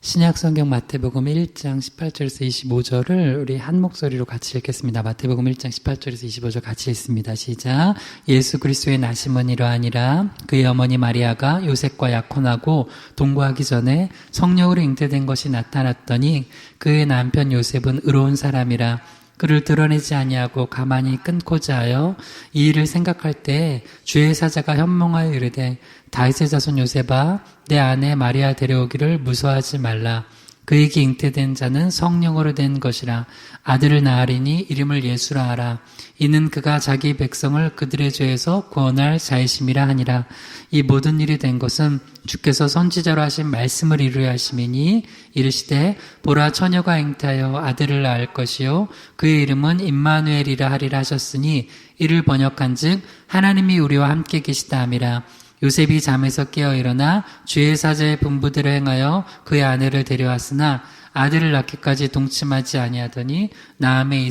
신약 성경 마태복음 1장 18절에서 25절을 우리 한 목소리로 같이 읽겠습니다. 마태복음 1장 18절에서 25절 같이 읽습니다. 시작. 예수 그리스도의 나심은 이러하니라. 그의 어머니 마리아가 요셉과 약혼하고 동거하기 전에 성령으로 잉태된 것이 나타났더니 그의 남편 요셉은 의로운 사람이라 그를 드러내지 아니하고 가만히 끊고자 하여 이 일을 생각할 때 주의 사자가 현몽하여 이르되 다윗의 자손 요셉아 내 아내 마리아 데려오기를 무서워하지 말라. 그에게 잉태된 자는 성령으로 된 것이라. 아들을 낳으리니 이름을 예수라 하라. 이는 그가 자기 백성을 그들의 죄에서 구원할 자이심이라 하니라. 이 모든 일이 된 것은 주께서 선지자로 하신 말씀을 이루려 하심이니 이르시되 보라 처녀가 잉태하여 아들을 낳을 것이요 그의 이름은 임마누엘이라 하리라 하셨으니 이를 번역한즉 하나님이 우리와 함께 계시다 함이라. 요셉이 잠에서 깨어 일어나 주의 사자의 분부대로 행하여 그의 아내를 데려왔으나 아들을 낳기까지 동침하지 아니하더니 나음의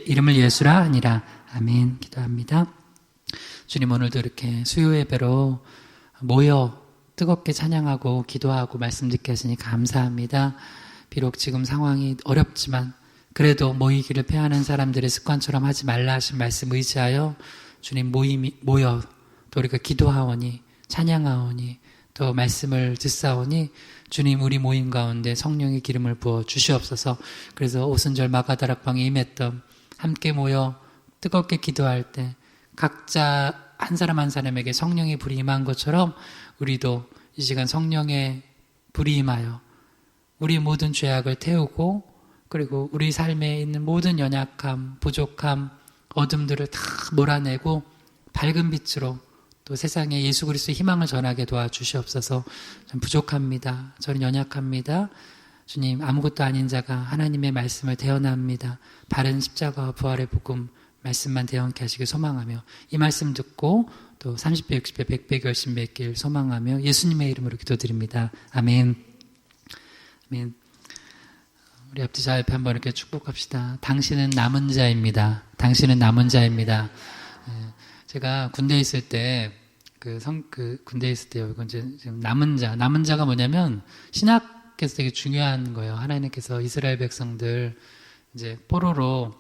이름을 예수라 하니라. 아멘. 기도합니다. 주님, 오늘도 이렇게 수요 예배로 모여 뜨겁게 찬양하고 기도하고 말씀 듣게 하시니 감사합니다. 비록 지금 상황이 어렵지만 그래도 모이기를 패하는 사람들의 습관처럼 하지 말라 하신 말씀 의지하여 주님 모여 또 우리가 기도하오니 찬양하오니 또 말씀을 듣사오니 주님 우리 모임 가운데 성령의 기름을 부어 주시옵소서. 그래서 오순절 마가다락방에 임했던 함께 모여 뜨겁게 기도할 때 각자 한 사람 한 사람에게 성령의 불이 임한 것처럼 우리도 이 시간 성령의 불이 임하여 우리 모든 죄악을 태우고 그리고 우리 삶에 있는 모든 연약함, 부족함, 어둠들을 다 몰아내고 밝은 빛으로 또 세상에 예수 그리스도의 희망을 전하게 도와주시옵소서. 전 부족합니다. 저는 연약합니다. 주님, 아무것도 아닌 자가 하나님의 말씀을 대언합니다. 바른 십자가와 부활의 복음 말씀만 대언케 하시길 소망하며 이 말씀 듣고 또 30배, 60배, 100배 결심 맺길 소망하며 예수님의 이름으로 기도드립니다. 아멘. 아멘. 우리 앞뒤 자 옆에 한번 이렇게 축복합시다. 당신은 남은 자입니다. 당신은 남은 자입니다. 제가 군대에 있을 때, 군대에 있을 때요, 이건 이제 지금 남은 자가 뭐냐면, 신학에서 되게 중요한 거예요. 하나님께서 이스라엘 백성들, 이제 포로로,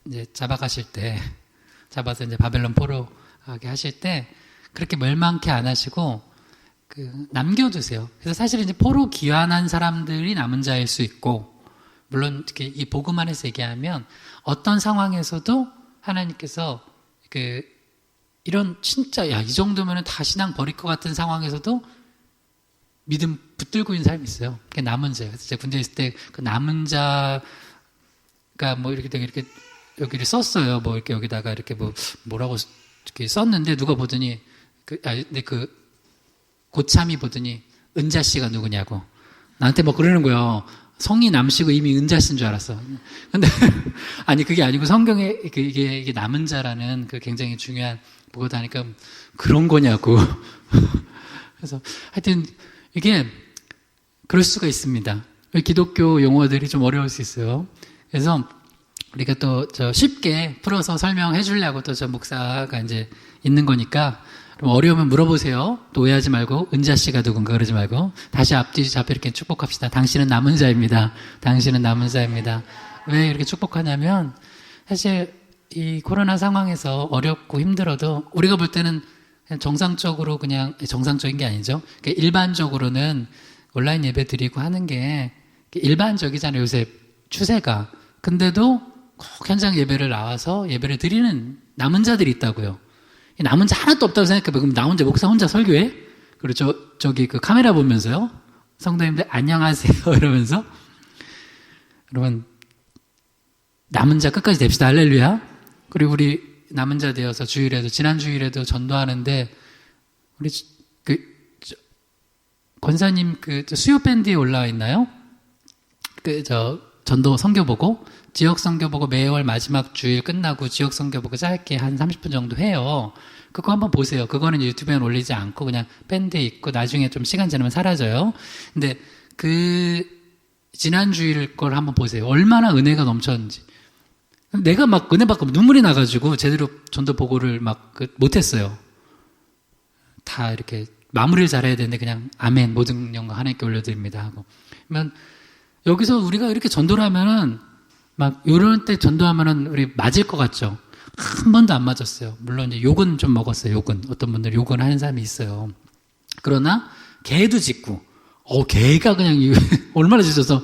이제 잡아가실 때, 잡아서 이제 바벨론 포로 가게 하실 때, 그렇게 멸망케 안 하시고, 남겨두세요. 그래서 사실 이제 포로 귀환한 사람들이 남은 자일 수 있고, 물론 이렇게 이 복음 안에서 얘기하면, 어떤 상황에서도 하나님께서 이런 진짜 이 정도면 다 신앙 버릴 것 같은 상황에서도 믿음 붙들고 있는 사람이 있어요. 그게 남은 자예요. 그래서 제가 군대에 있을 때 그 남은 자가 뭐 이렇게 되게 이렇게 여기를 썼어요. 뭐 이렇게 여기다가 이렇게 뭐라고 이렇게 썼는데 누가 보더니 근데 고참이 보더니 은자 씨가 누구냐고 나한테 뭐 그러는 거예요. 성이 남시고 이미 은자 씨인 줄 알았어. 근데, 아니, 그게 아니고 성경에 이게 남은 자라는 그 굉장히 중요한 뭐가 하니까 그런 거냐고. 그래서 하여튼 이게 그럴 수가 있습니다. 기독교 용어들이 좀 어려울 수 있어요. 그래서 우리가 또 쉽게 풀어서 설명해 주려고 또 저 목사가 이제 있는 거니까 그럼 어려우면 물어보세요. 또 오해하지 말고 은자 씨가 누군가 그러지 말고 다시 앞뒤 잡혀 이렇게 축복합시다. 당신은 남은 자입니다. 당신은 남은 자입니다. 왜 이렇게 축복하냐면 사실 이 코로나 상황에서 어렵고 힘들어도 우리가 볼 때는 그냥 정상적으로 그냥 정상적인 게 아니죠. 그러니까 일반적으로는 온라인 예배 드리고 하는 게 일반적이잖아요. 요새 추세가. 근데도 꼭 현장 예배를 나와서 예배를 드리는 남은 자들이 있다고요. 남은 자 하나도 없다고 생각해봐요. 그럼 나 혼자, 목사 혼자 설교해? 그리고 저기 카메라 보면서요. 성도님들 안녕하세요. 이러면서. 여러분, 남은 자 끝까지 됩시다. 할렐루야. 그리고 우리 남은 자 되어서 주일에도, 지난 주일에도 전도하는데, 우리 권사님 수요 밴드에 올라와 있나요? 전도 선교 보고, 지역 선교 보고 매월 마지막 주일 끝나고 지역 선교 보고 짧게 한 30분 정도 해요. 그거 한번 보세요. 그거는 유튜브에 올리지 않고 그냥 밴드에 있고 나중에 좀 시간 지나면 사라져요. 근데 지난 주일 걸 한번 보세요. 얼마나 은혜가 넘쳤는지. 내가 막 은혜 받고 눈물이 나가지고 제대로 전도 보고를 못했어요. 다 이렇게 마무리를 잘해야 되는데 그냥 아멘 모든 영광 하나님께 올려드립니다 하고. 그러면 여기서 우리가 이렇게 전도를 하면은 막 요런 때 전도하면은 우리 맞을 것 같죠? 한 번도 안 맞았어요. 물론 이제 욕은 좀 먹었어요. 욕은 어떤 분들 욕은 하는 사람이 있어요. 그러나 개도 짖고, 개가 그냥 얼마나 짖어서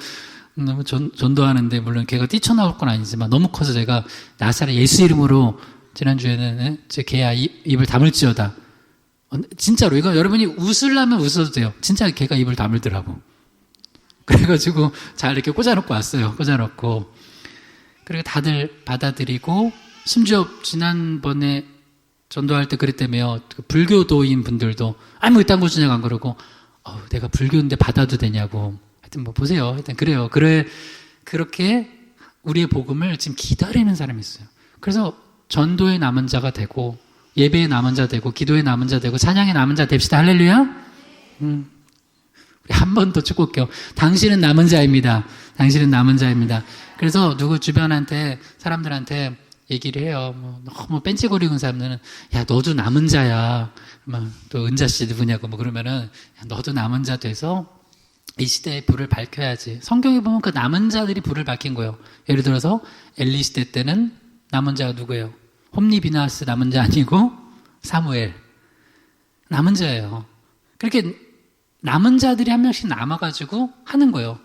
전도하는데 물론 개가 뛰쳐나올 건 아니지만 너무 커서 제가 나사렛 예수 이름으로 지난주에는 제 개야 입을 다물지어다. 진짜로 이거 여러분이 웃으려면 웃어도 돼요. 진짜 개가 입을 다물더라고. 그래가지고 잘 이렇게 꽂아놓고 왔어요. 꽂아놓고. 그리고 다들 받아들이고, 심지어 지난번에 전도할 때 그랬다며요. 불교도인 분들도 뭐 이딴 거 주냐고 안 그러고, 내가 불교인데 받아도 되냐고. 하여튼 뭐 보세요. 하여튼 그래요. 그렇게 우리의 복음을 지금 기다리는 사람이 있어요. 그래서 전도의 남은 자가 되고, 예배의 남은 자 되고, 기도의 남은 자 되고, 찬양의 남은 자 됩시다. 할렐루야. 우리 한 번 더 축구 올게요. 당신은 남은 자입니다. 당신은 남은 자입니다. 그래서 누구 주변한테, 사람들한테 얘기를 해요. 너무 뺀찌거리는 사람들은, 야, 너도 남은 자야. 또 은자씨 누구냐고 그러면은, 야, 너도 남은 자 돼서 이 시대에 불을 밝혀야지. 성경에 보면 그 남은 자들이 불을 밝힌 거예요. 예를 들어서 엘리 시대 때는 남은 자가 누구예요? 홈리 비나스 남은 자 아니고 사무엘. 남은 자예요. 그렇게 남은 자들이 한 명씩 남아가지고 하는 거예요.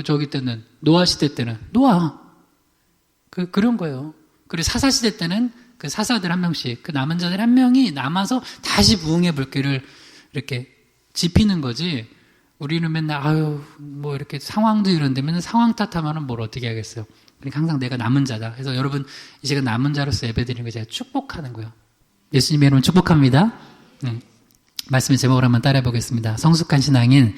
저기 때는, 노아 시대 때는, 노아. 그런 거예요. 그리고 사사 시대 때는 그 사사들 한 명씩, 그 남은 자들 한 명이 남아서 다시 부흥의 불길을 이렇게 지피는 거지. 우리는 맨날, 뭐 이렇게 상황도 이런데 맨날 상황 탓하면은 뭘 어떻게 하겠어요. 그러니까 항상 내가 남은 자다. 그래서 여러분, 이 시간 남은 자로서 예배드리는 거 제가 축복하는 거예요. 예수님의 이름으로 축복합니다. 말씀의 제목을 한번 따라해 보겠습니다. 성숙한 신앙인.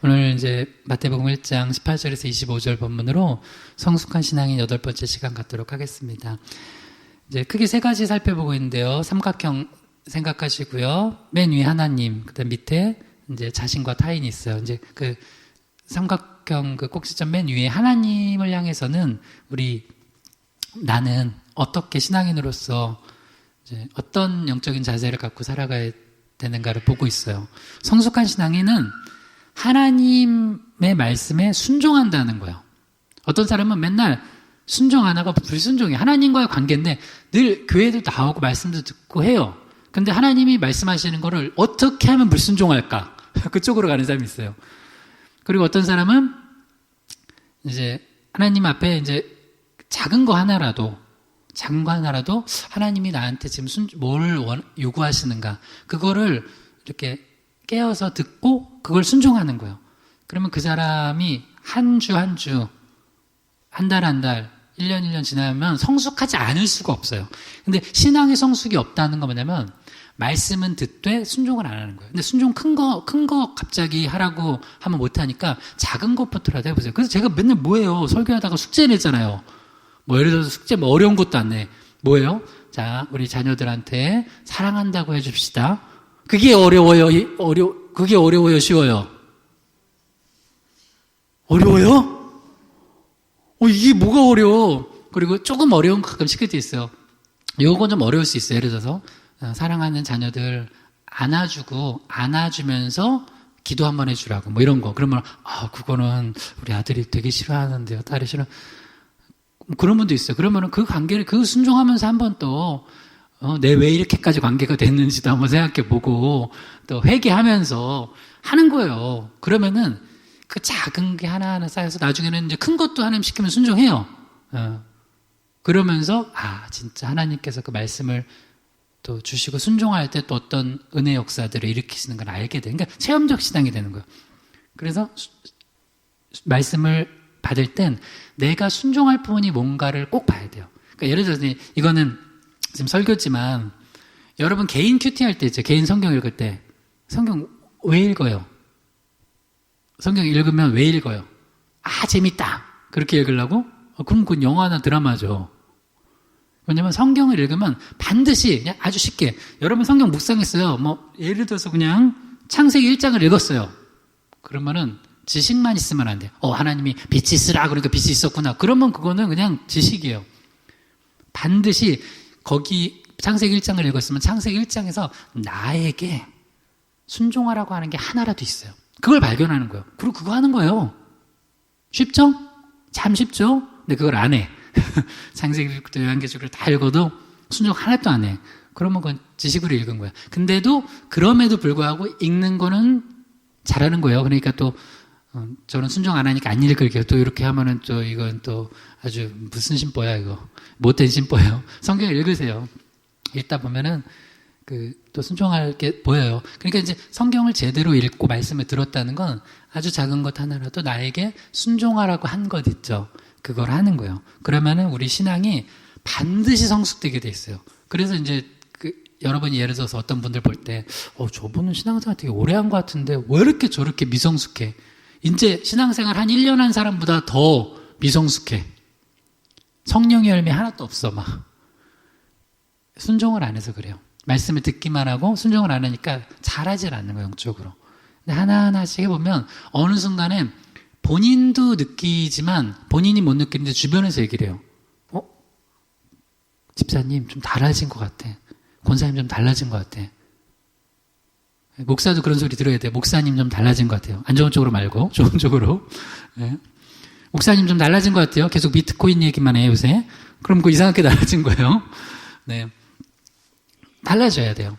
오늘 이제 마태복음 1장 18절에서 25절 본문으로 성숙한 신앙인 8번째 시간 갖도록 하겠습니다. 이제 크게 3가지 살펴보고 있는데요. 삼각형 생각하시고요. 맨 위에 하나님, 그다음 밑에 이제 자신과 타인이 있어요. 이제 그 삼각형 그 꼭지점 맨 위에 하나님을 향해서는 나는 어떻게 신앙인으로서 이제 어떤 영적인 자세를 갖고 살아가야 되는가를 보고 있어요. 성숙한 신앙인은 하나님의 말씀에 순종한다는 거예요. 어떤 사람은 맨날 순종 안 하고 불순종해. 하나님과의 관계인데 늘 교회도 나오고 말씀도 듣고 해요. 근데 하나님이 말씀하시는 거를 어떻게 하면 불순종할까? 그쪽으로 가는 사람이 있어요. 그리고 어떤 사람은 이제 하나님 앞에 이제 작은 거 하나라도 하나님이 나한테 지금 뭘 요구하시는가 그거를 이렇게 깨어서 듣고 그걸 순종하는 거예요. 그러면 그 사람이 한 주, 한 달, 1년, 1년 지나면 성숙하지 않을 수가 없어요. 근데 신앙의 성숙이 없다는 건 뭐냐면 말씀은 듣되 순종을 안 하는 거예요. 근데 순종 큰 거 갑자기 하라고 하면 못하니까 작은 것부터라도 해보세요. 그래서 제가 맨날 뭐예요? 설교하다가 숙제 냈잖아요. 뭐 예를 들어서 숙제 뭐 어려운 것도 안 내. 뭐예요? 자, 우리 자녀들한테 사랑한다고 해줍시다. 그게 어려워요? 그게 어려워요? 쉬워요? 어려워요? 이게 뭐가 어려워? 그리고 조금 어려운 거 가끔 시킬 때 있어요. 요건 좀 어려울 수 있어요. 예를 들어서 사랑하는 자녀들 안아주면서 기도 한번 해주라고 뭐 이런 거. 그러면 그거는 우리 아들이 되게 싫어하는데요. 딸이 싫어. 그런 분도 있어요. 그러면은 그 관계를 순종하면서 한번 또 내 왜 이렇게까지 관계가 됐는지도 한번 생각해 보고 또 회개하면서 하는 거예요. 그러면은 그 작은 게 하나하나 쌓여서 나중에는 이제 큰 것도 하나님 시키면 순종해요. 그러면서 진짜 하나님께서 그 말씀을 또 주시고 순종할 때 또 어떤 은혜 역사들을 일으키시는 걸 알게 돼요. 그러니까 체험적 신앙이 되는 거예요. 그래서 말씀을 받을 땐 내가 순종할 부분이 뭔가를 꼭 봐야 돼요. 그러니까 예를 들어서 이거는 지금 설교지만 여러분 개인 큐티 할 때 있죠. 개인 성경 읽을 때 성경 왜 읽어요? 성경 읽으면 왜 읽어요? 재밌다. 그렇게 읽으려고? 그럼 그건 영화나 드라마죠. 왜냐면 성경을 읽으면 반드시 그냥 아주 쉽게 여러분 성경 묵상했어요. 뭐 예를 들어서 그냥 창세기 1장을 읽었어요. 그러면은 지식만 있으면 안 돼요. 하나님이 빛이 있으라 그러니까 빛이 있었구나. 그러면 그거는 그냥 지식이에요. 반드시 거기 창세기 1장을 읽었으면 창세기 1장에서 나에게 순종하라고 하는 게 하나라도 있어요. 그걸 발견하는 거예요. 그리고 그거 하는 거예요. 쉽죠? 참 쉽죠? 근데 그걸 안 해. 창세기부터 요한계시록을 다 읽어도 순종 하나도 안 해. 그러면 그건 지식으로 읽은 거야. 근데도 그럼에도 불구하고 읽는 거는 잘하는 거예요. 그러니까 또 저는 순종 안 하니까 안 읽을게요. 또 이렇게 하면은 또 이건 또 아주 무슨 심보야 이거. 못된 심보예요. 성경 읽으세요. 읽다 보면은 또 순종할 게 보여요. 그러니까 이제 성경을 제대로 읽고 말씀을 들었다는 건 아주 작은 것 하나라도 나에게 순종하라고 한 것 있죠. 그걸 하는 거예요. 그러면은 우리 신앙이 반드시 성숙되게 돼 있어요. 그래서 이제 여러분이 예를 들어서 어떤 분들 볼 때, 저분은 신앙생활 되게 오래 한 것 같은데 왜 이렇게 저렇게 미성숙해? 이제 신앙생활 한 1년 한 사람보다 더 미성숙해. 성령의 열매 하나도 없어, 막. 순종을 안 해서 그래요. 말씀을 듣기만 하고 순종을 안 하니까 잘하질 않는 거예요, 영적으로. 근데 하나하나씩 해보면 어느 순간에 본인도 느끼지만 본인이 못 느끼는데 주변에서 얘기를 해요. 집사님 좀 달라진 것 같아. 권사님 좀 달라진 것 같아. 목사도 그런 소리 들어야 돼요. 목사님 좀 달라진 것 같아요. 안 좋은 쪽으로 말고 좋은 쪽으로. 네. 목사님 좀 달라진 것 같아요. 계속 비트코인 얘기만 해요 요새. 그럼 그거 이상하게 달라진 거예요. 네. 달라져야 돼요.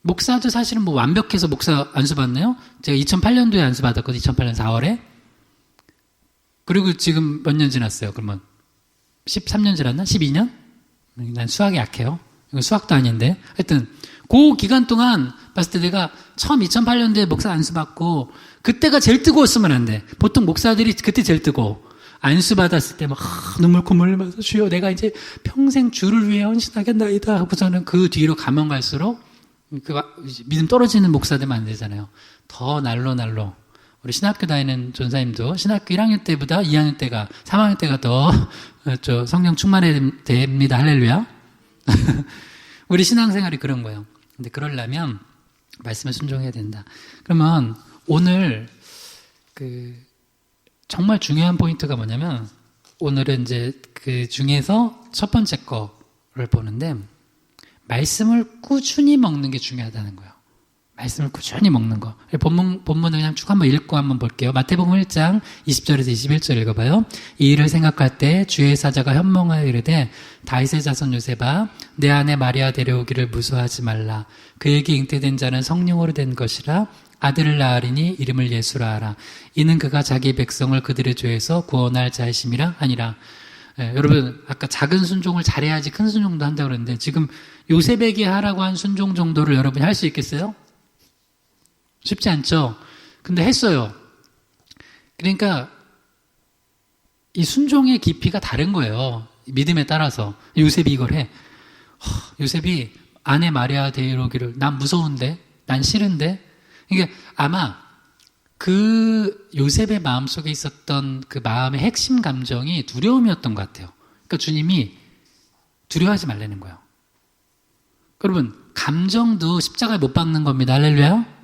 목사도 사실은 뭐 완벽해서 목사 안수 받나요? 제가 2008년도에 안수 받았거든요. 2008년 4월에. 그리고 지금 몇 년 지났어요? 그러면 13년 지났나? 12년? 난 수학이 약해요. 이건 수학도 아닌데. 하여튼 그 기간 동안 봤을 때 내가 처음 2008년도에 목사 안수 받고 그때가 제일 뜨거웠으면 안 돼. 보통 목사들이 그때 제일 뜨거워. 안수 받았을 때 막 눈물 콧물 흘리면서 주여 내가 이제 평생 주를 위해 헌신하겠나이다 하고서는 그 뒤로 가면 갈수록 믿음 떨어지는 목사 되면 안 되잖아요. 더 날로 우리 신학교 다니는 전사님도 신학교 1학년 때보다 2학년 때가 3학년 때가 더 성령 충만해야 됩니다. 할렐루야. 우리 신앙생활이 그런 거예요. 근데 그러려면 말씀에 순종해야 된다. 그러면 오늘 정말 중요한 포인트가 뭐냐면 오늘은 이제 그 중에서 첫 번째 거를 보는데 말씀을 꾸준히 먹는 게 중요하다는 거예요. 말씀을 꾸준히 먹는 거. 본문을 그냥 쭉 한번 읽고 한번 볼게요. 마태복음 1장 20절에서 21절 읽어봐요. 이 일을 생각할 때 주의 사자가 현몽하여 이르되 다윗의 자손 요셉아 내 아내 마리아 데려오기를 무서워하지 말라. 그에게 잉태된 자는 성령으로 된 것이라 아들을 낳으리니 이름을 예수라 하라. 이는 그가 자기 백성을 그들의 죄에서 구원할 자이심이라 하니라. 여러분 아까 작은 순종을 잘해야지 큰 순종도 한다고 그랬는데 지금 요셉에게 하라고 한 순종 정도를 여러분이 할 수 있겠어요? 쉽지 않죠? 근데 했어요. 그러니까 이 순종의 깊이가 다른 거예요. 믿음에 따라서. 요셉이 이걸 해. 요셉이 아내 마리아 데려오기를 난 무서운데? 난 싫은데? 그러니까 아마 그 요셉의 마음속에 있었던 그 마음의 핵심 감정이 두려움이었던 것 같아요. 그러니까 주님이 두려워하지 말라는 거예요. 여러분 감정도 십자가에 못 박는 겁니다. 할렐루야.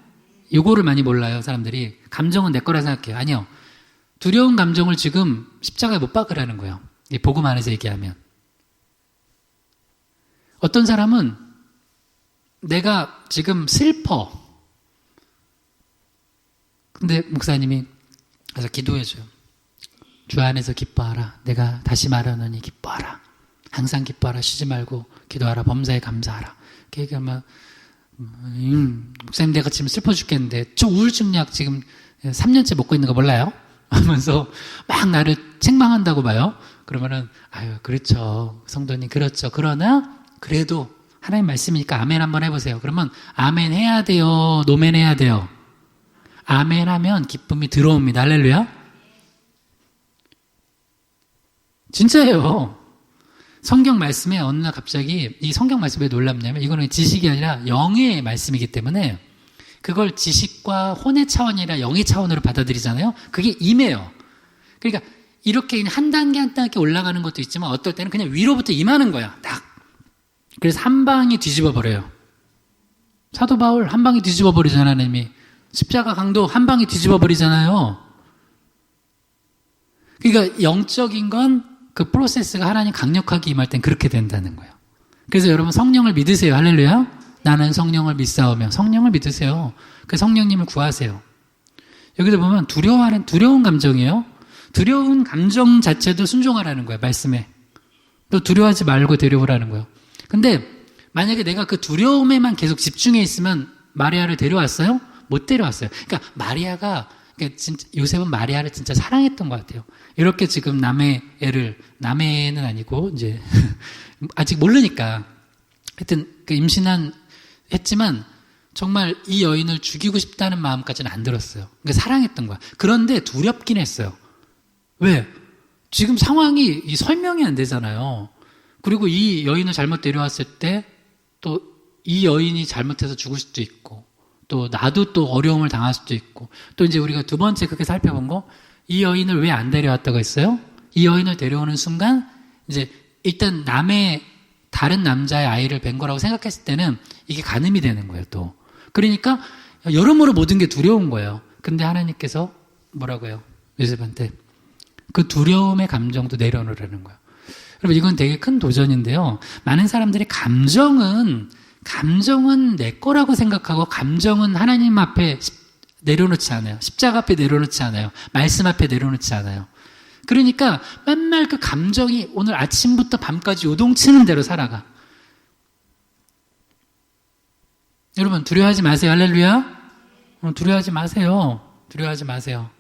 이거를 많이 몰라요 사람들이. 감정은 내 거라 생각해요. 아니요. 두려운 감정을 지금 십자가에 못 박으라는 거예요. 이 복음 안에서 얘기하면. 어떤 사람은 내가 지금 슬퍼. 근데 목사님이 가서 기도해줘요. 주 안에서 기뻐하라. 내가 다시 말하노니 기뻐하라. 항상 기뻐하라. 쉬지 말고 기도하라. 범사에 감사하라. 이렇게 얘기하면 목사님 내가 지금 슬퍼 죽겠는데 저 우울증 약 지금 3년째 먹고 있는 거 몰라요? 하면서 막 나를 책망한다고 봐요. 그러면은 아유 그렇죠 성도님 그렇죠. 그러나 그래도 하나님 말씀이니까 아멘 한번 해보세요. 그러면 아멘 해야 돼요? 노멘 해야 돼요? 아멘 하면 기쁨이 들어옵니다. 할렐루야. 진짜예요. 성경 말씀에 어느 날 갑자기 이 성경 말씀이 왜 놀랍냐면 이거는 지식이 아니라 영의 말씀이기 때문에 그걸 지식과 혼의 차원이라 영의 차원으로 받아들이잖아요. 그게 임해요. 그러니까 이렇게 한 단계 한 단계 올라가는 것도 있지만 어떨 때는 그냥 위로부터 임하는 거야. 딱. 그래서 한 방에 뒤집어 버려요. 사도 바울 한 방에 뒤집어 버리잖아요. 하나님이. 십자가 강도 한 방에 뒤집어 버리잖아요. 그러니까 영적인 건 그 프로세스가 하나님 강력하게 임할 땐 그렇게 된다는 거예요. 그래서 여러분 성령을 믿으세요. 할렐루야. 나는 성령을 믿사오며. 성령을 믿으세요. 그 성령님을 구하세요. 여기서 보면 두려운 감정이에요. 두려운 감정 자체도 순종하라는 거예요. 말씀에. 또 두려워하지 말고 데려오라는 거예요. 근데 만약에 내가 그 두려움에만 계속 집중해 있으면 마리아를 데려왔어요? 못 데려왔어요. 그러니까 마리아가 진짜 요셉은 마리아를 진짜 사랑했던 것 같아요. 이렇게 지금 남의 애는 아니고 이제 아직 모르니까 하여튼 그 했지만 정말 이 여인을 죽이고 싶다는 마음까지는 안 들었어요. 그러니까 사랑했던 거야. 그런데 두렵긴 했어요. 왜? 지금 상황이 설명이 안 되잖아요. 그리고 이 여인을 잘못 데려왔을 때 또 이 여인이 잘못해서 죽을 수도 있고 또 나도 또 어려움을 당할 수도 있고 또 이제 우리가 두 번째 그렇게 살펴본 거 이 여인을 왜 안 데려왔다고 했어요? 이 여인을 데려오는 순간 이제 일단 다른 남자의 아이를 뵌 거라고 생각했을 때는 이게 간음이 되는 거예요 또. 그러니까 여러모로 모든 게 두려운 거예요. 근데 하나님께서 뭐라고 해요? 요셉한테 그 두려움의 감정도 내려놓으라는 거예요. 여러분 이건 되게 큰 도전인데요. 많은 사람들이 감정은 내 거라고 생각하고 감정은 하나님 앞에 내려놓지 않아요. 십자가 앞에 내려놓지 않아요. 말씀 앞에 내려놓지 않아요. 그러니까 맨날 그 감정이 오늘 아침부터 밤까지 요동치는 대로 살아가. 여러분 두려워하지 마세요. 할렐루야. 두려워하지 마세요. 두려워하지 마세요.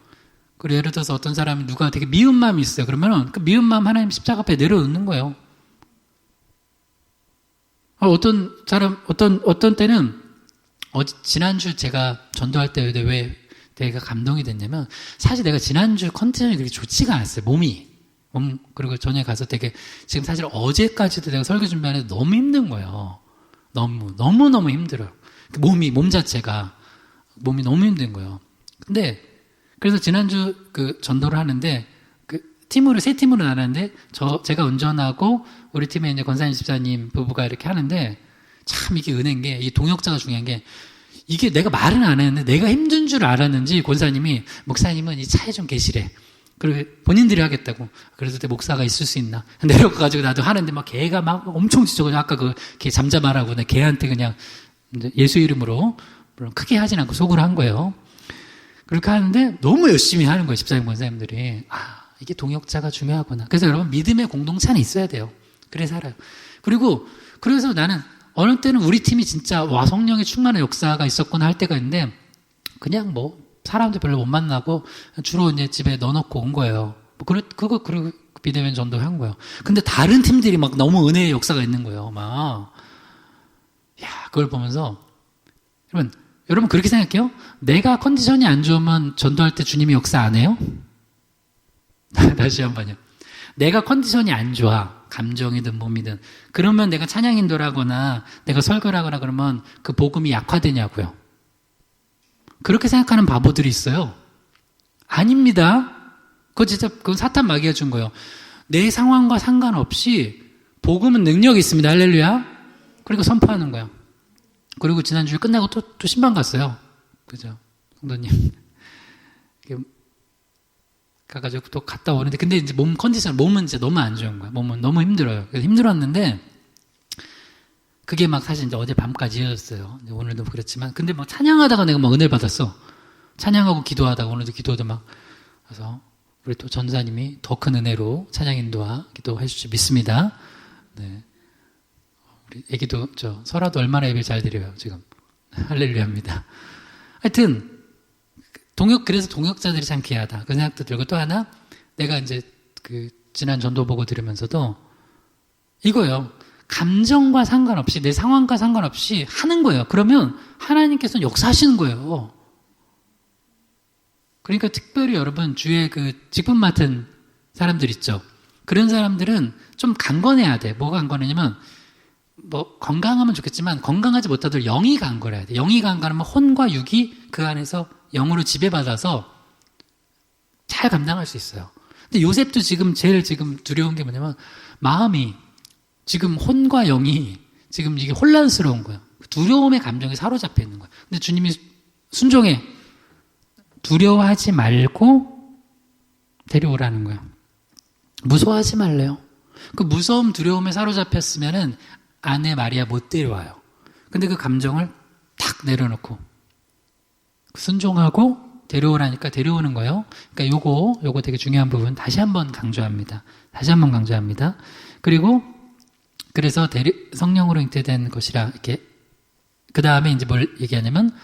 그리고 예를 들어서 어떤 사람이 누가 되게 미운 마음이 있어요. 그러면은 그 미운 마음 하나님 십자가 앞에 내려놓는 거예요. 어떤 때는 지난주 제가 전도할 때 왜 내가 감동이 됐냐면 사실 내가 지난주 컨디션이 그렇게 좋지가 않았어요. 그리고 저녁에 가서 되게 지금 사실 어제까지도 내가 설교 준비하는데 너무 힘든 거예요. 너무 힘들어요. 몸 자체가 몸이 너무 힘든 거예요. 근데 그래서 지난주 그 전도를 하는데 세 팀으로 나눴는데 제가 운전하고 우리 팀에 이제 권사님 집사님 부부가 이렇게 하는데 참 이게 은혜인 게 이 동역자가 중요한 게 이게 내가 말은 안 했는데 내가 힘든 줄 알았는지 권사님이 목사님은 이 차에 좀 계시래. 그리고 본인들이 하겠다고. 그래서 때 목사가 있을 수 있나? 내려가가지고 나도 하는데 막 걔가 막 엄청 지저거려. 아까 걔 잠잠하라고 내 걔한테 그냥 예수 이름으로 물론 크게 하진 않고 속으로 한 거예요. 그렇게 하는데 너무 열심히 하는 거예요. 집사님 권사님들이. 이게 동역자가 중요하구나. 그래서 여러분 믿음의 공동체는 있어야 돼요. 그래 살아요. 그래서 나는 어느 때는 우리 팀이 진짜 성령의 충만한 역사가 있었구나 할 때가 있는데 그냥 사람들 별로 못 만나고 주로 이제 집에 넣어놓고 온 거예요. 그리고 비대면 전도 한 거예요. 근데 다른 팀들이 막 너무 은혜의 역사가 있는 거예요. 그걸 보면서 여러분 그렇게 생각해요? 내가 컨디션이 안 좋으면 전도할 때 주님이 역사 안 해요? 다시 한번요. 내가 컨디션이 안 좋아. 감정이든 몸이든. 그러면 내가 찬양 인도를 하거나 내가 설교를 하거나 그러면 그 복음이 약화되냐고요. 그렇게 생각하는 바보들이 있어요. 아닙니다. 그건 사탄 마귀가 준 거예요. 내 상황과 상관없이 복음은 능력이 있습니다. 할렐루야. 그러니까 선포하는 거야. 그리고 지난주에 끝나고 또 신방 갔어요. 그죠? 성도님. 가가지고 또 갔다 오는데, 근데 이제 몸은 이제 너무 안 좋은 거야. 몸은 너무 힘들어요. 그래서 힘들었는데, 그게 막 사실 이제 어제 밤까지 이어졌어요. 오늘도 그렇지만. 근데 막 찬양하다가 내가 막 은혜를 받았어. 찬양하고 기도하다가 오늘도 기도도 막, 그래서 우리 또 전사님이 더 큰 은혜로 찬양 인도와 기도해 주시 믿습니다. 네. 우리 애기도, 설아도 얼마나 예배 잘 드려요, 지금. 할렐루야입니다. 하여튼, 그래서 동역자들이 참 귀하다. 그 생각도 들고 또 하나, 내가 이제 지난 전도 보고 들으면서도 이거예요. 감정과 상관없이, 내 상황과 상관없이 하는 거예요. 그러면 하나님께서는 역사하시는 거예요. 그러니까 특별히 여러분, 주위에 직분 맡은 사람들 있죠. 그런 사람들은 좀 강건해야 돼. 뭐가 강건하냐면, 건강하면 좋겠지만, 건강하지 못하더라도 영이 강건해야 돼. 영이 강건하면 혼과 육이 그 안에서 영으로 지배받아서 잘 감당할 수 있어요. 근데 요셉도 제일 두려운 게 뭐냐면 마음이 지금 혼과 영이 지금 이게 혼란스러운 거예요. 두려움의 감정에 사로잡혀 있는 거예요. 근데 주님이 순종해. 두려워하지 말고 데려오라는 거예요. 무서워하지 말래요. 그 무서움 두려움에 사로잡혔으면은 아내 마리아 못 데려와요. 근데 그 감정을 탁 내려놓고 순종하고 데려오라니까 데려오는 거예요. 그러니까 요거 되게 중요한 부분 다시 한번 강조합니다. 그리고 그래서 성령으로 잉태된 것이라 이렇게 그 다음에 이제 뭘 얘기하냐면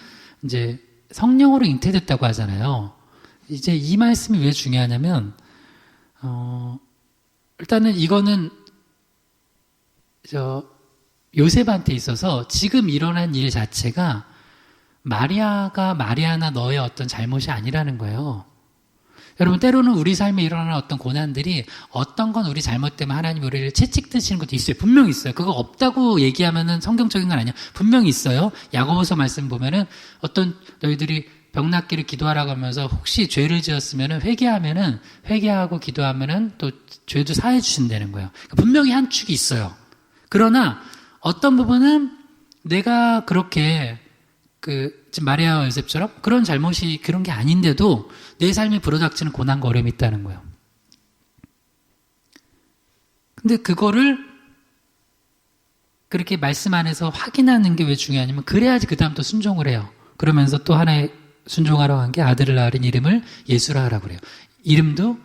이제 성령으로 잉태됐다고 하잖아요. 이제 이 말씀이 왜 중요하냐면 일단은 이거는 요셉한테 있어서 지금 일어난 일 자체가 마리아나 너의 어떤 잘못이 아니라는 거예요. 여러분 때로는 우리 삶에 일어나는 어떤 고난들이 어떤 건 우리 잘못 때문에 하나님이 우리를 채찍 드시는 것도 있어요. 분명히 있어요. 그거 없다고 얘기하면은 성경적인 건 아니야. 분명히 있어요. 야고보서 말씀 보면은 어떤 너희들이 병낫기를 기도하라고 하면서 혹시 죄를 지었으면은 회개하고 기도하면은 또 죄도 사해 주신다는 거예요. 그러니까 분명히 한 축이 있어요. 그러나 어떤 부분은 내가 그렇게 지금 마리아와 요셉처럼 그런 잘못이 그런 게 아닌데도 내 삶에 불어닥치는 고난과 어려움이 있다는 거예요. 근데 그거를 그렇게 말씀 안에서 확인하는 게 왜 중요하냐면 그래야지 그 다음 또 순종을 해요. 그러면서 또 하나의 순종하러 간 게 아들을 낳으린 이름을 예수라 하라고 그래요. 이름도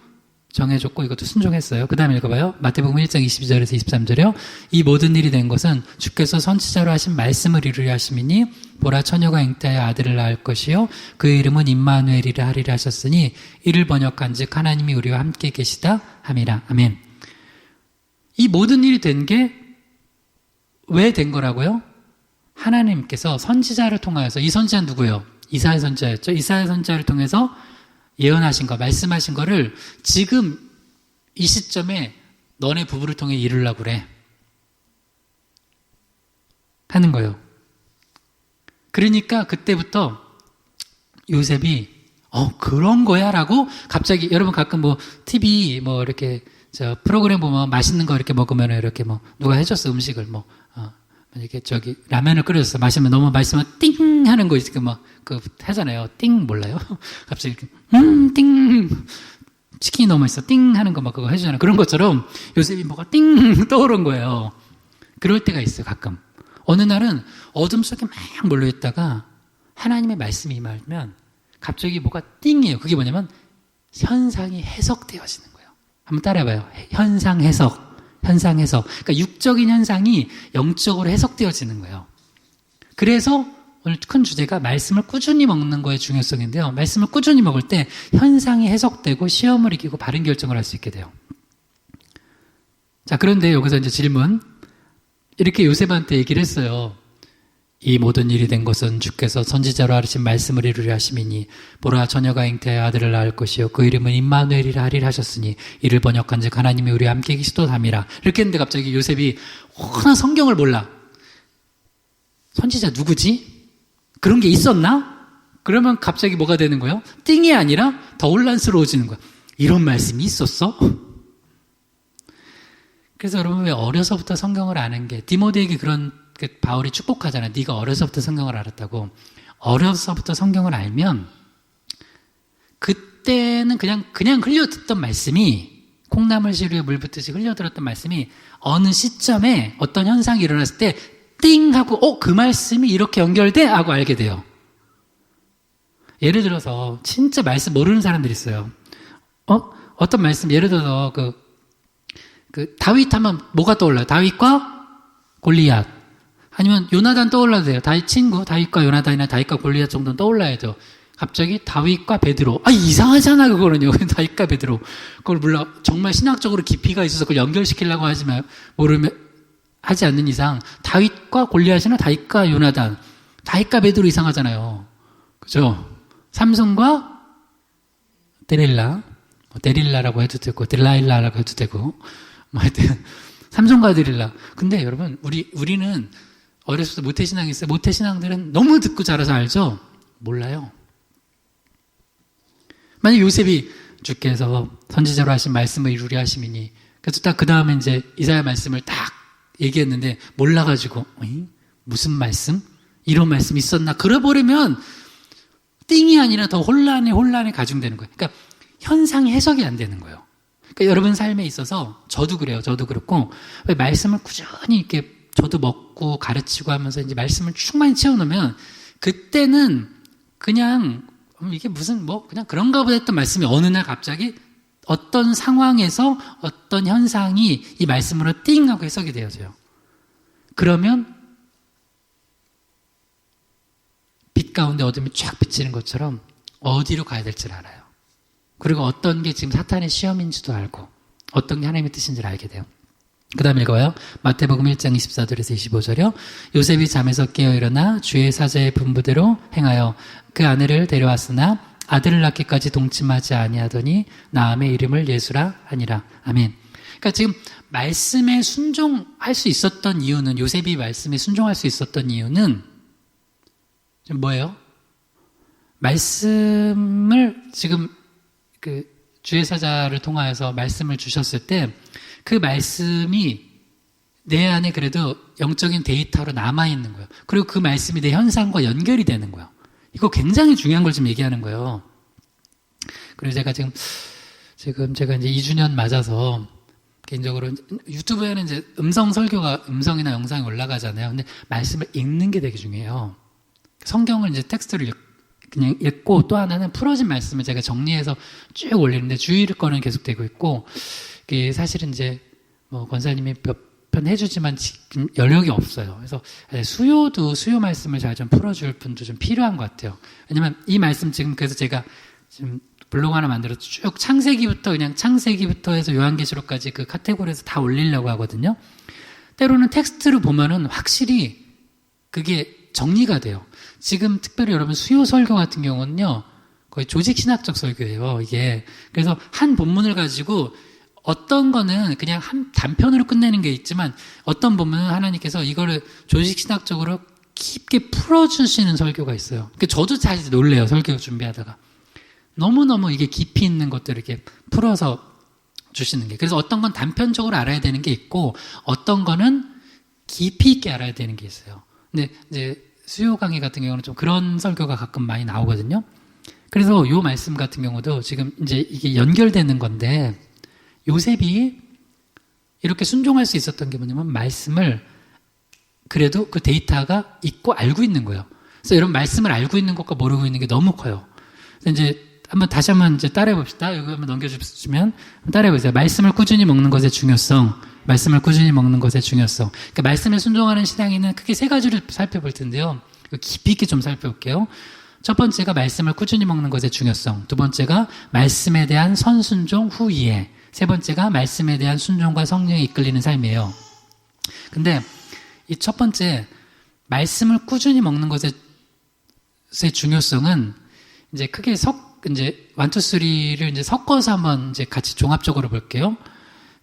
정해줬고 이것도 순종했어요. 그 다음에 읽어봐요. 마태복음 1장 22절에서 23절이요. 이 모든 일이 된 것은 주께서 선지자로 하신 말씀을 이루려 하심이니 보라 처녀가 잉태하여 아들을 낳을 것이요 그의 이름은 임마누엘이라 하리라 하셨으니 이를 번역한즉 하나님이 우리와 함께 계시다 함이라. 아멘. 이 모든 일이 된 게 왜 된 거라고요? 하나님께서 선지자를 통하여서 이 선지자는 누구예요? 이사야 선지자였죠. 이사야 선지자를 통해서 예언하신 거, 말씀하신 거를 지금 이 시점에 너네 부부를 통해 이루려고 그래. 하는 거예요. 그러니까 그때부터 요셉이 그런 거야? 라고 갑자기 여러분 가끔 TV 이렇게 프로그램 보면 맛있는 거 이렇게 먹으면 이렇게 누가 해줬어 음식을 이렇게 라면을 끓여줬어. 마시면 너무 맛있으면 띵 하는 거 있으니까 하잖아요. 띵 몰라요? 갑자기 이렇게 띵 치킨이 너무 맛있어. 띵 하는 거 그거 해주잖아요. 그런 것처럼 요셉이 뭐가 띵 떠오른 거예요. 그럴 때가 있어요. 가끔. 어느 날은 어둠 속에 막 몰려있다가 하나님의 말씀이 임하면 갑자기 뭐가 띵이에요. 그게 뭐냐면 현상이 해석되어지는 거예요. 한번 따라해봐요. 현상 해석. 그러니까 육적인 현상이 영적으로 해석되어지는 거예요. 그래서 오늘 큰 주제가 말씀을 꾸준히 먹는 거의 중요성인데요. 말씀을 꾸준히 먹을 때 현상이 해석되고 시험을 이기고 바른 결정을 할 수 있게 돼요. 자, 그런데 여기서 이제 질문. 이렇게 요셉한테 얘기를 했어요. 이 모든 일이 된 것은 주께서 선지자로 하신 말씀을 이루려 하심이니 보라 처녀가 잉태하여 아들을 낳을 것이요 그 이름은 임마누엘이라 하리라 하셨으니 이를 번역한즉 하나님이 우리와 함께 계시도다미라. 이렇게 했는데 갑자기 요셉이 워낙 성경을 몰라. 선지자 누구지? 그런 게 있었나? 그러면 갑자기 뭐가 되는 거예요? 띵이 아니라 더 혼란스러워지는 거야. 이런 말씀이 있었어? 그래서 여러분 왜 어려서부터 성경을 아는 게 디모데에게 그런 바울이 축복하잖아요. 네가 어려서부터 성경을 알았다고. 어려서부터 성경을 알면 그때는 그냥 흘려듣던 말씀이 콩나물 시루에 물 붓듯이 흘려들었던 말씀이 어느 시점에 어떤 현상이 일어났을 때 띵 하고 그 말씀이 이렇게 연결돼? 하고 알게 돼요. 예를 들어서 진짜 말씀 모르는 사람들이 있어요. 어떤 말씀 예를 들어서 다윗 하면 뭐가 떠올라요? 다윗과 골리앗. 아니면 요나단 떠올라도 돼요. 다윗 친구, 다윗과 요나단이나 다윗과 골리앗 정도는 떠올라야죠. 갑자기 다윗과 베드로. 이상하잖아, 그거는요. 다윗과 베드로. 그걸 물론 정말 신학적으로 깊이가 있어서 그걸 연결시키려고 하지 않는 이상, 다윗과 골리앗이나 다윗과 요나단, 다윗과 베드로 이상하잖아요. 그죠? 삼손과 데릴라. 데릴라라고 해도 되고, 딜라일라라고 해도 되고, 하여튼, 삼손과 데릴라. 근데 여러분, 우리는 어렸을 때 모태신앙이 있어요. 모태신앙들은 너무 듣고 자라서 알죠? 몰라요. 만약 요셉이 주께서 선지자로 하신 말씀을 이루려 하심이니 그래서 딱 그 다음에 이제 이사야 말씀을 딱 얘기했는데 몰라가지고 무슨 말씀? 이런 말씀이 있었나? 그래버리면 띵이 아니라 더 혼란에 가중되는 거예요. 그러니까 현상이 해석이 안 되는 거예요. 그러니까 여러분 삶에 있어서 저도 그래요. 저도 그렇고 왜 말씀을 꾸준히 이렇게 저도 먹고 가르치고 하면서 이제 말씀을 충만히 채워놓으면 그때는 그냥 이게 무슨 뭐 그냥 그런가 보다 했던 말씀이 어느 날 갑자기 어떤 상황에서 어떤 현상이 이 말씀으로 띵 하고 해석이 되어져요. 그러면 빛 가운데 어둠이 쫙 비치는 것처럼 어디로 가야 될지를 알아요. 그리고 어떤 게 지금 사탄의 시험인지도 알고 어떤 게 하나님의 뜻인지를 알게 돼요. 그 다음 읽어요. 마태복음 1장 24절에서 25절이요. 요셉이 잠에서 깨어 일어나 주의 사자의 분부대로 행하여 그 아내를 데려왔으나 아들을 낳기까지 동침하지 아니하더니 나음의 이름을 예수라 하니라. 아멘. 그러니까 지금 말씀에 순종할 수 있었던 이유는, 요셉이 말씀에 순종할 수 있었던 이유는 지금 뭐예요? 말씀을 지금 그 주의 사자를 통하여서 말씀을 주셨을 때 그 말씀이 내 안에 그래도 영적인 데이터로 남아있는 거예요. 그리고 그 말씀이 내 현상과 연결이 되는 거예요. 이거 굉장히 중요한 걸 지금 얘기하는 거예요. 그리고 제가 지금 제가 이제 2주년 맞아서 개인적으로 유튜브에는 이제 음성이나 영상이 올라가잖아요. 근데 말씀을 읽는 게 되게 중요해요. 성경을 이제 텍스트를 그냥 읽고 또 하나는 풀어진 말씀을 제가 정리해서 쭉 올리는데 주일 거는 계속되고 있고, 이게 사실은 이제 뭐 권사님이 몇 편 해주지만 지금 여력이 없어요. 그래서 수요 말씀을 잘 좀 풀어줄 분도 좀 필요한 것 같아요. 왜냐면 이 말씀 지금 그래서 제가 지금 블로그 하나 만들어서 쭉 창세기부터 해서 요한계시록까지 그 카테고리에서 다 올리려고 하거든요. 때로는 텍스트를 보면은 확실히 그게 정리가 돼요. 지금 특별히 여러분 수요 설교 같은 경우는요, 거의 조직신학적 설교예요, 이게. 그래서 한 본문을 가지고 어떤 거는 그냥 한 단편으로 끝내는 게 있지만 어떤 본문은 하나님께서 이거를 조직신학적으로 깊게 풀어주시는 설교가 있어요. 그러니까 저도 사실 놀래요, 설교 준비하다가. 너무너무 이게 깊이 있는 것들을 이렇게 풀어서 주시는 게. 그래서 어떤 건 단편적으로 알아야 되는 게 있고 어떤 거는 깊이 있게 알아야 되는 게 있어요. 근데 이제 수요 강의 같은 경우는 좀 그런 설교가 가끔 많이 나오거든요. 그래서 요 말씀 같은 경우도 지금 이제 이게 연결되는 건데, 요셉이 이렇게 순종할 수 있었던 게 뭐냐면 말씀을 그래도 그 데이터가 있고 알고 있는 거예요. 그래서 여러분 말씀을 알고 있는 것과 모르고 있는 게 너무 커요. 그래서 이제 다시 한번 이제 따라해 봅시다. 여기 한번 넘겨주시면 따라해 보세요. 말씀을 꾸준히 먹는 것의 중요성. 말씀을 꾸준히 먹는 것의 중요성. 그러니까 말씀에 순종하는 신앙인은 크게 세 가지를 살펴볼 텐데요. 깊이 있게 좀 살펴볼게요. 첫 번째가 말씀을 꾸준히 먹는 것의 중요성. 두 번째가 말씀에 대한 선순종 후 이해. 세 번째가 말씀에 대한 순종과 성령에 이끌리는 삶이에요. 근데 이 첫 번째 말씀을 꾸준히 먹는 것의 중요성은 이제 크게 이제 1, 2, 3를 이제 섞어서 한번 이제 같이 종합적으로 볼게요.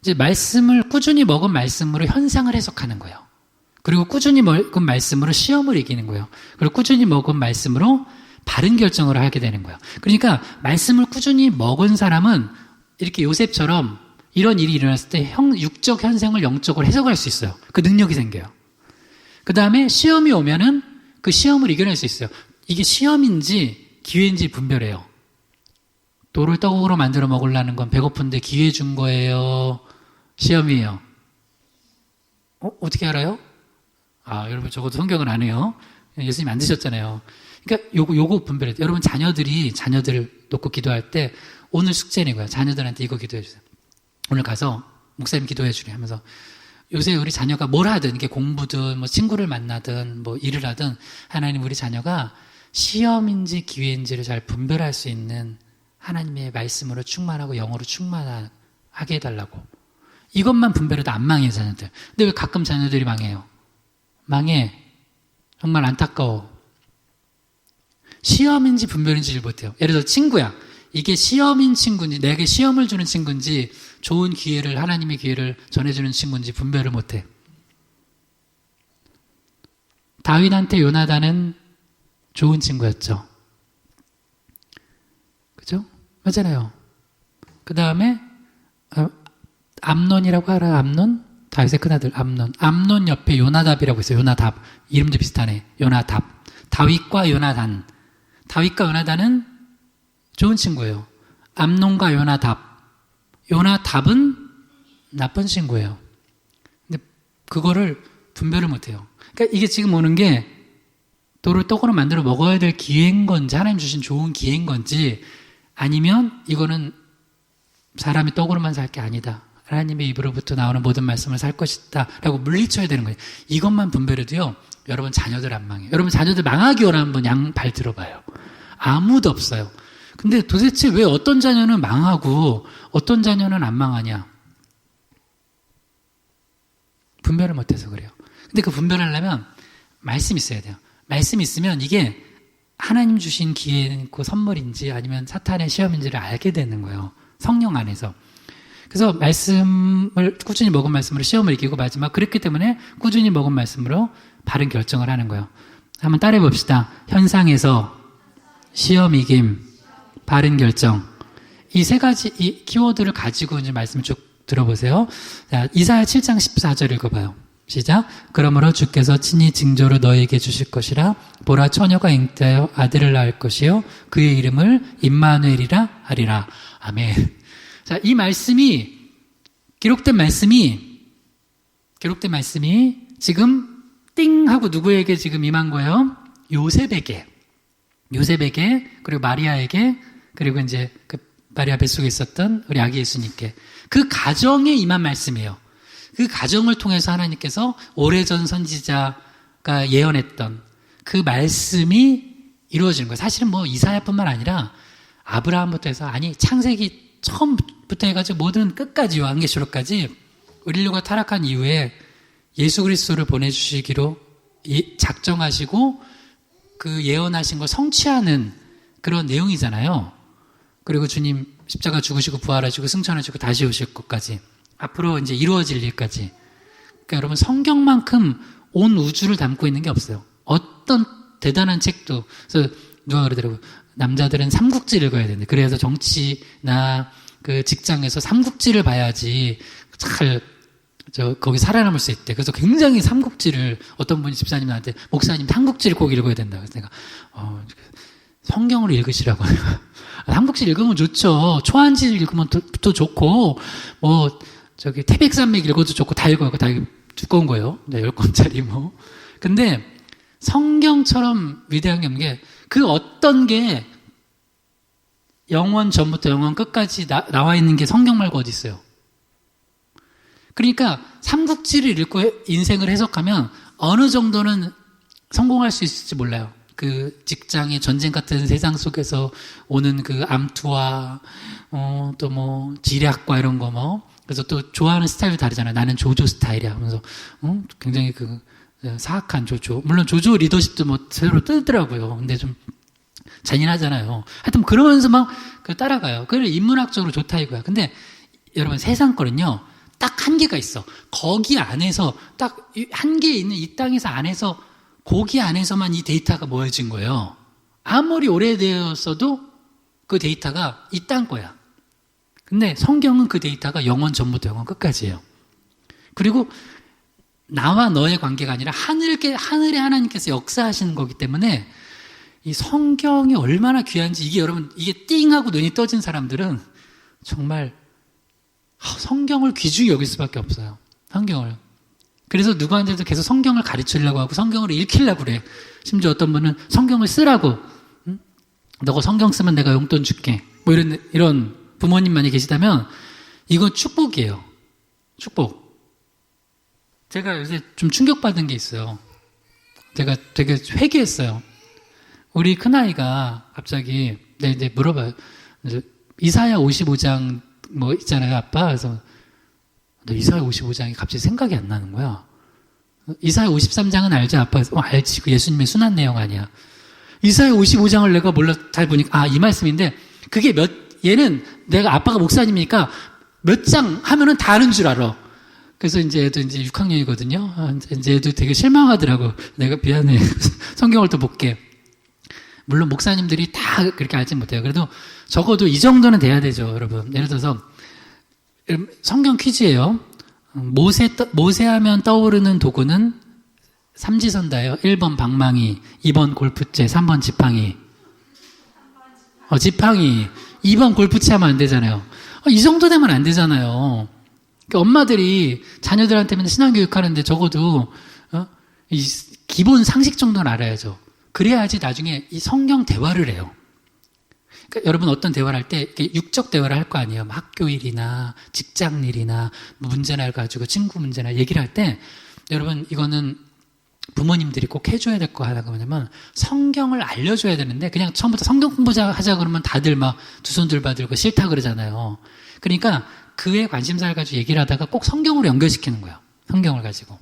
이제 말씀을 꾸준히 먹은 말씀으로 현상을 해석하는 거예요. 그리고 꾸준히 먹은 말씀으로 시험을 이기는 거예요. 그리고 꾸준히 먹은 말씀으로 바른 결정을 하게 되는 거예요. 그러니까 말씀을 꾸준히 먹은 사람은 이렇게 요셉처럼 이런 일이 일어났을 때 육적 현상을 영적으로 해석할 수 있어요. 그 능력이 생겨요. 그 다음에 시험이 오면은 그 시험을 이겨낼 수 있어요. 이게 시험인지 기회인지 분별해요. 돌을 떡으로 만들어 먹으려는 건 배고픈데 기회 준 거예요? 시험이에요? 어떻게 알아요? 여러분 적어도 성경은 안 해요. 예수님 안 드셨잖아요. 그러니까 요거 분별해요. 여러분 자녀들을 놓고 기도할 때 오늘 숙제는 거야. 자녀들한테 이거 기도해 주세요. 오늘 가서 목사님 기도해 주래 하면서 요새 우리 자녀가 뭘 하든 이게 공부든 뭐 친구를 만나든 뭐 일을 하든 하나님 우리 자녀가 시험인지 기회인지를 잘 분별할 수 있는 하나님의 말씀으로 충만하고 영어로 충만하게 해달라고. 이것만 분별해도 안 망해요, 자녀들. 근데 왜 가끔 자녀들이 망해요? 망해. 정말 안타까워. 시험인지 분별인지를 못해요. 예를 들어 친구야. 이게 시험인 친구인지 내게 시험을 주는 친구인지 좋은 기회를, 하나님의 기회를 전해주는 친구인지 분별을 못해. 다윗한테 요나단은 좋은 친구였죠. 그죠? 맞잖아요. 그 다음에 암논이라고 알아요? 암논? 다윗의 큰아들 암논. 암논 옆에 요나답이라고 있어요. 요나답. 이름도 비슷하네. 요나답. 다윗과 요나단. 다윗과 요나단은 좋은 친구예요. 암논과 요나답. 요나답은 나쁜 친구예요. 근데 그거를 분별을 못해요. 그러니까 이게 지금 오는 게 돌을 떡으로 만들어 먹어야 될 기회인 건지 하나님 주신 좋은 기회인 건지 아니면 이거는 사람이 떡으로만 살 게 아니다. 하나님의 입으로부터 나오는 모든 말씀을 살 것이다 라고 물리쳐야 되는 거예요. 이것만 분별해도요, 여러분 자녀들 안 망해요. 여러분 자녀들 망하기 원하는 분 양 발 들어봐요. 아무도 없어요. 근데 도대체 왜 어떤 자녀는 망하고 어떤 자녀는 안 망하냐? 분별을 못해서 그래요. 근데 그 분별하려면 말씀이 있어야 돼요. 말씀이 있으면 이게 하나님 주신 기회고 선물인지 아니면 사탄의 시험인지를 알게 되는 거예요. 성령 안에서. 그래서 말씀을 꾸준히 먹은 말씀으로 시험을 이기고 마지막 그랬기 때문에 꾸준히 먹은 말씀으로 바른 결정을 하는 거예요. 한번 따라해 봅시다. 현상에서 시험 이김, 바른 결정. 이 세 가지 이 키워드를 가지고 이제 말씀을 쭉 들어보세요. 자, 이사야 7장 14절 읽어봐요. 시작. 그러므로 주께서 친히 징조로 너에게 주실 것이라. 보라, 처녀가 잉태하여 아들을 낳을 것이요 그의 이름을 임마누엘이라 하리라. 아멘. 자, 이 말씀이 기록된 말씀이 지금 띵 하고 누구에게 지금 임한 거예요? 요셉에게 그리고 마리아에게 그리고 이제 그 마리아 뱃속에 있었던 우리 아기 예수님께 그 가정에 임한 말씀이에요. 그 가정을 통해서 하나님께서 오래전 선지자가 예언했던 그 말씀이 이루어지는 거예요. 사실은 뭐 이사야뿐만 아니라 아브라함부터 해서 창세기 처음부터 해가지고 모든 끝까지 요한계시록까지 우리 인류가 타락한 이후에 예수 그리스도를 보내주시기로 작정하시고 그 예언하신 걸 성취하는 그런 내용이잖아요. 그리고 주님 십자가 죽으시고 부활하시고 승천하시고 다시 오실 것까지 앞으로 이제 이루어질 일까지. 그러니까 여러분 성경만큼 온 우주를 담고 있는 게 없어요. 어떤 대단한 책도. 그래서 누가 그러더라고요. 남자들은 삼국지를 읽어야 되는데 그래서 정치나 그 직장에서 삼국지를 봐야지 거기 살아남을 수 있대. 그래서 굉장히 삼국지를 어떤 분이 집사님 나한테 목사님 삼국지를 꼭 읽어야 된다. 그래서 내가 성경을 읽으시라고. 삼국지 읽으면 좋죠. 초한지 읽으면 또 좋고 태백산맥 읽어도 좋고 다 읽어요. 다 두꺼운 거예요. 10권짜리 뭐. 근데 성경처럼 위대한 게 없는 게 그 어떤 게 영원 전부터 영원 끝까지 나와 있는 게 성경 말고 어디 있어요. 그러니까 삼국지를 읽고 인생을 해석하면 어느 정도는 성공할 수 있을지 몰라요. 그 직장의 전쟁 같은 세상 속에서 오는 그 암투와 또 뭐 지략과 이런 거 그래서 또 좋아하는 스타일도 다르잖아요. 나는 조조 스타일이야 하면서 굉장히 그 사악한 조조. 물론 조조 리더십도 뭐 새로 뜨더라고요. 근데 좀 잔인하잖아요. 하여튼 그러면서 막 따라가요. 그래 인문학적으로 좋다 이거야. 근데 여러분 세상 거는요. 딱 한계가 있어. 거기 안에서 딱 한계에 있는 이 땅에서 안에서 거기 안에서만 이 데이터가 모여진 거예요. 아무리 오래되었어도 그 데이터가 이 땅 거야. 근데 성경은 그 데이터가 영원 전부터 영원 끝까지예요. 그리고 나와 너의 관계가 아니라 하늘에 하나님께서 역사하시는 거기 때문에 이 성경이 얼마나 귀한지 여러분 이게 띵하고 눈이 떠진 사람들은 정말 성경을 귀중히 여길 수밖에 없어요. 성경을. 그래서 누구한테도 계속 성경을 가르치려고 하고 성경을 읽히려고 그래. 심지어 어떤 분은 성경을 쓰라고. 너가 성경 쓰면 내가 용돈 줄게. 뭐 이런 부모님 많이 계시다면 이건 축복이에요. 축복. 제가 요새 좀 충격받은 게 있어요. 제가 되게 회개했어요. 우리 큰아이가 갑자기 이제 물어봐요. 이사야 55장 뭐 있잖아요, 아빠. 그래서 이사야 55장이 갑자기 생각이 안 나는 거야. 이사야 53장은 알죠, 아빠. 알지. 그 예수님의 순한 내용 아니야. 이사야 55장을 내가 몰라 잘 보니까 이 말씀인데 그게 얘는 내가 아빠가 목사님이니까 몇 장 하면은 다 아는 줄 알아. 그래서 이제 애도 이제 6학년이거든요. 이제 애도 되게 실망하더라고. 내가 미안해. 성경을 또 볼게. 물론 목사님들이 다 그렇게 알지 못해요. 그래도 적어도 이 정도는 돼야 되죠, 여러분. 예를 들어서 성경 퀴즈예요. 모세하면 떠오르는 도구는 삼지선다예요. 1번 방망이, 2번 골프채, 3번 지팡이. 지팡이. 2번 골프채 하면 안 되잖아요. 이 정도 되면 안 되잖아요. 그러니까 엄마들이 자녀들한테 맨날 신앙교육 하는데 적어도 이 기본 상식 정도는 알아야죠. 그래야지 나중에 이 성경 대화를 해요. 그러니까 여러분 어떤 대화를 할 때 육적 대화를 할 거 아니에요. 뭐 학교 일이나 직장 일이나 문제나 가지고 친구 문제나 얘기를 할 때 여러분 이거는 부모님들이 꼭 해줘야 될 거 하나가 뭐냐면 성경을 알려줘야 되는데 그냥 처음부터 성경 공부하자 그러면 다들 막 두 손 들고 싫다 그러잖아요. 그러니까 그의 관심사를 가지고 얘기를 하다가 꼭 성경으로 연결시키는 거예요. 성경을 가지고.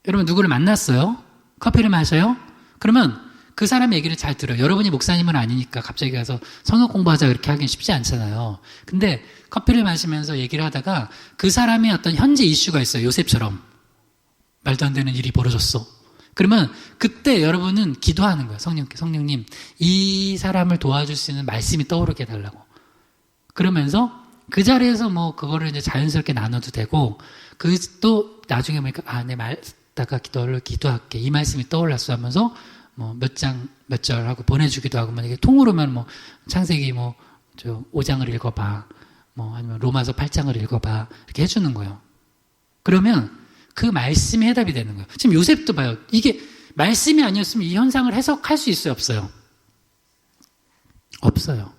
여러분 누구를 만났어요? 커피를 마셔요? 그러면 그 사람 얘기를 잘 들어요. 여러분이 목사님은 아니니까 갑자기 가서 성경 공부하자 이렇게 하긴 쉽지 않잖아요. 근데 커피를 마시면서 얘기를 하다가 그 사람의 어떤 현재 이슈가 있어요. 요셉처럼. 말도 안 되는 일이 벌어졌어. 그러면 그때 여러분은 기도하는 거예요. 성령님, 이 사람을 도와줄 수 있는 말씀이 떠오르게 해달라고. 그러면서 그 자리에서 뭐 그거를 이제 자연스럽게 나눠도 되고, 그 또 나중에 보니까 내 말다가 기도할게. 이 말씀이 떠올랐어 하면서 뭐 몇 장, 몇 절 하고 보내주기도 하고, 뭐 이게 통으로면 뭐 창세기 5장을 읽어봐. 뭐 아니면 로마서 8장을 읽어봐. 이렇게 해주는 거예요. 그러면 그 말씀이 해답이 되는 거예요. 지금 요셉도 봐요. 이게 말씀이 아니었으면 이 현상을 해석할 수 있어요? 없어요? 없어요.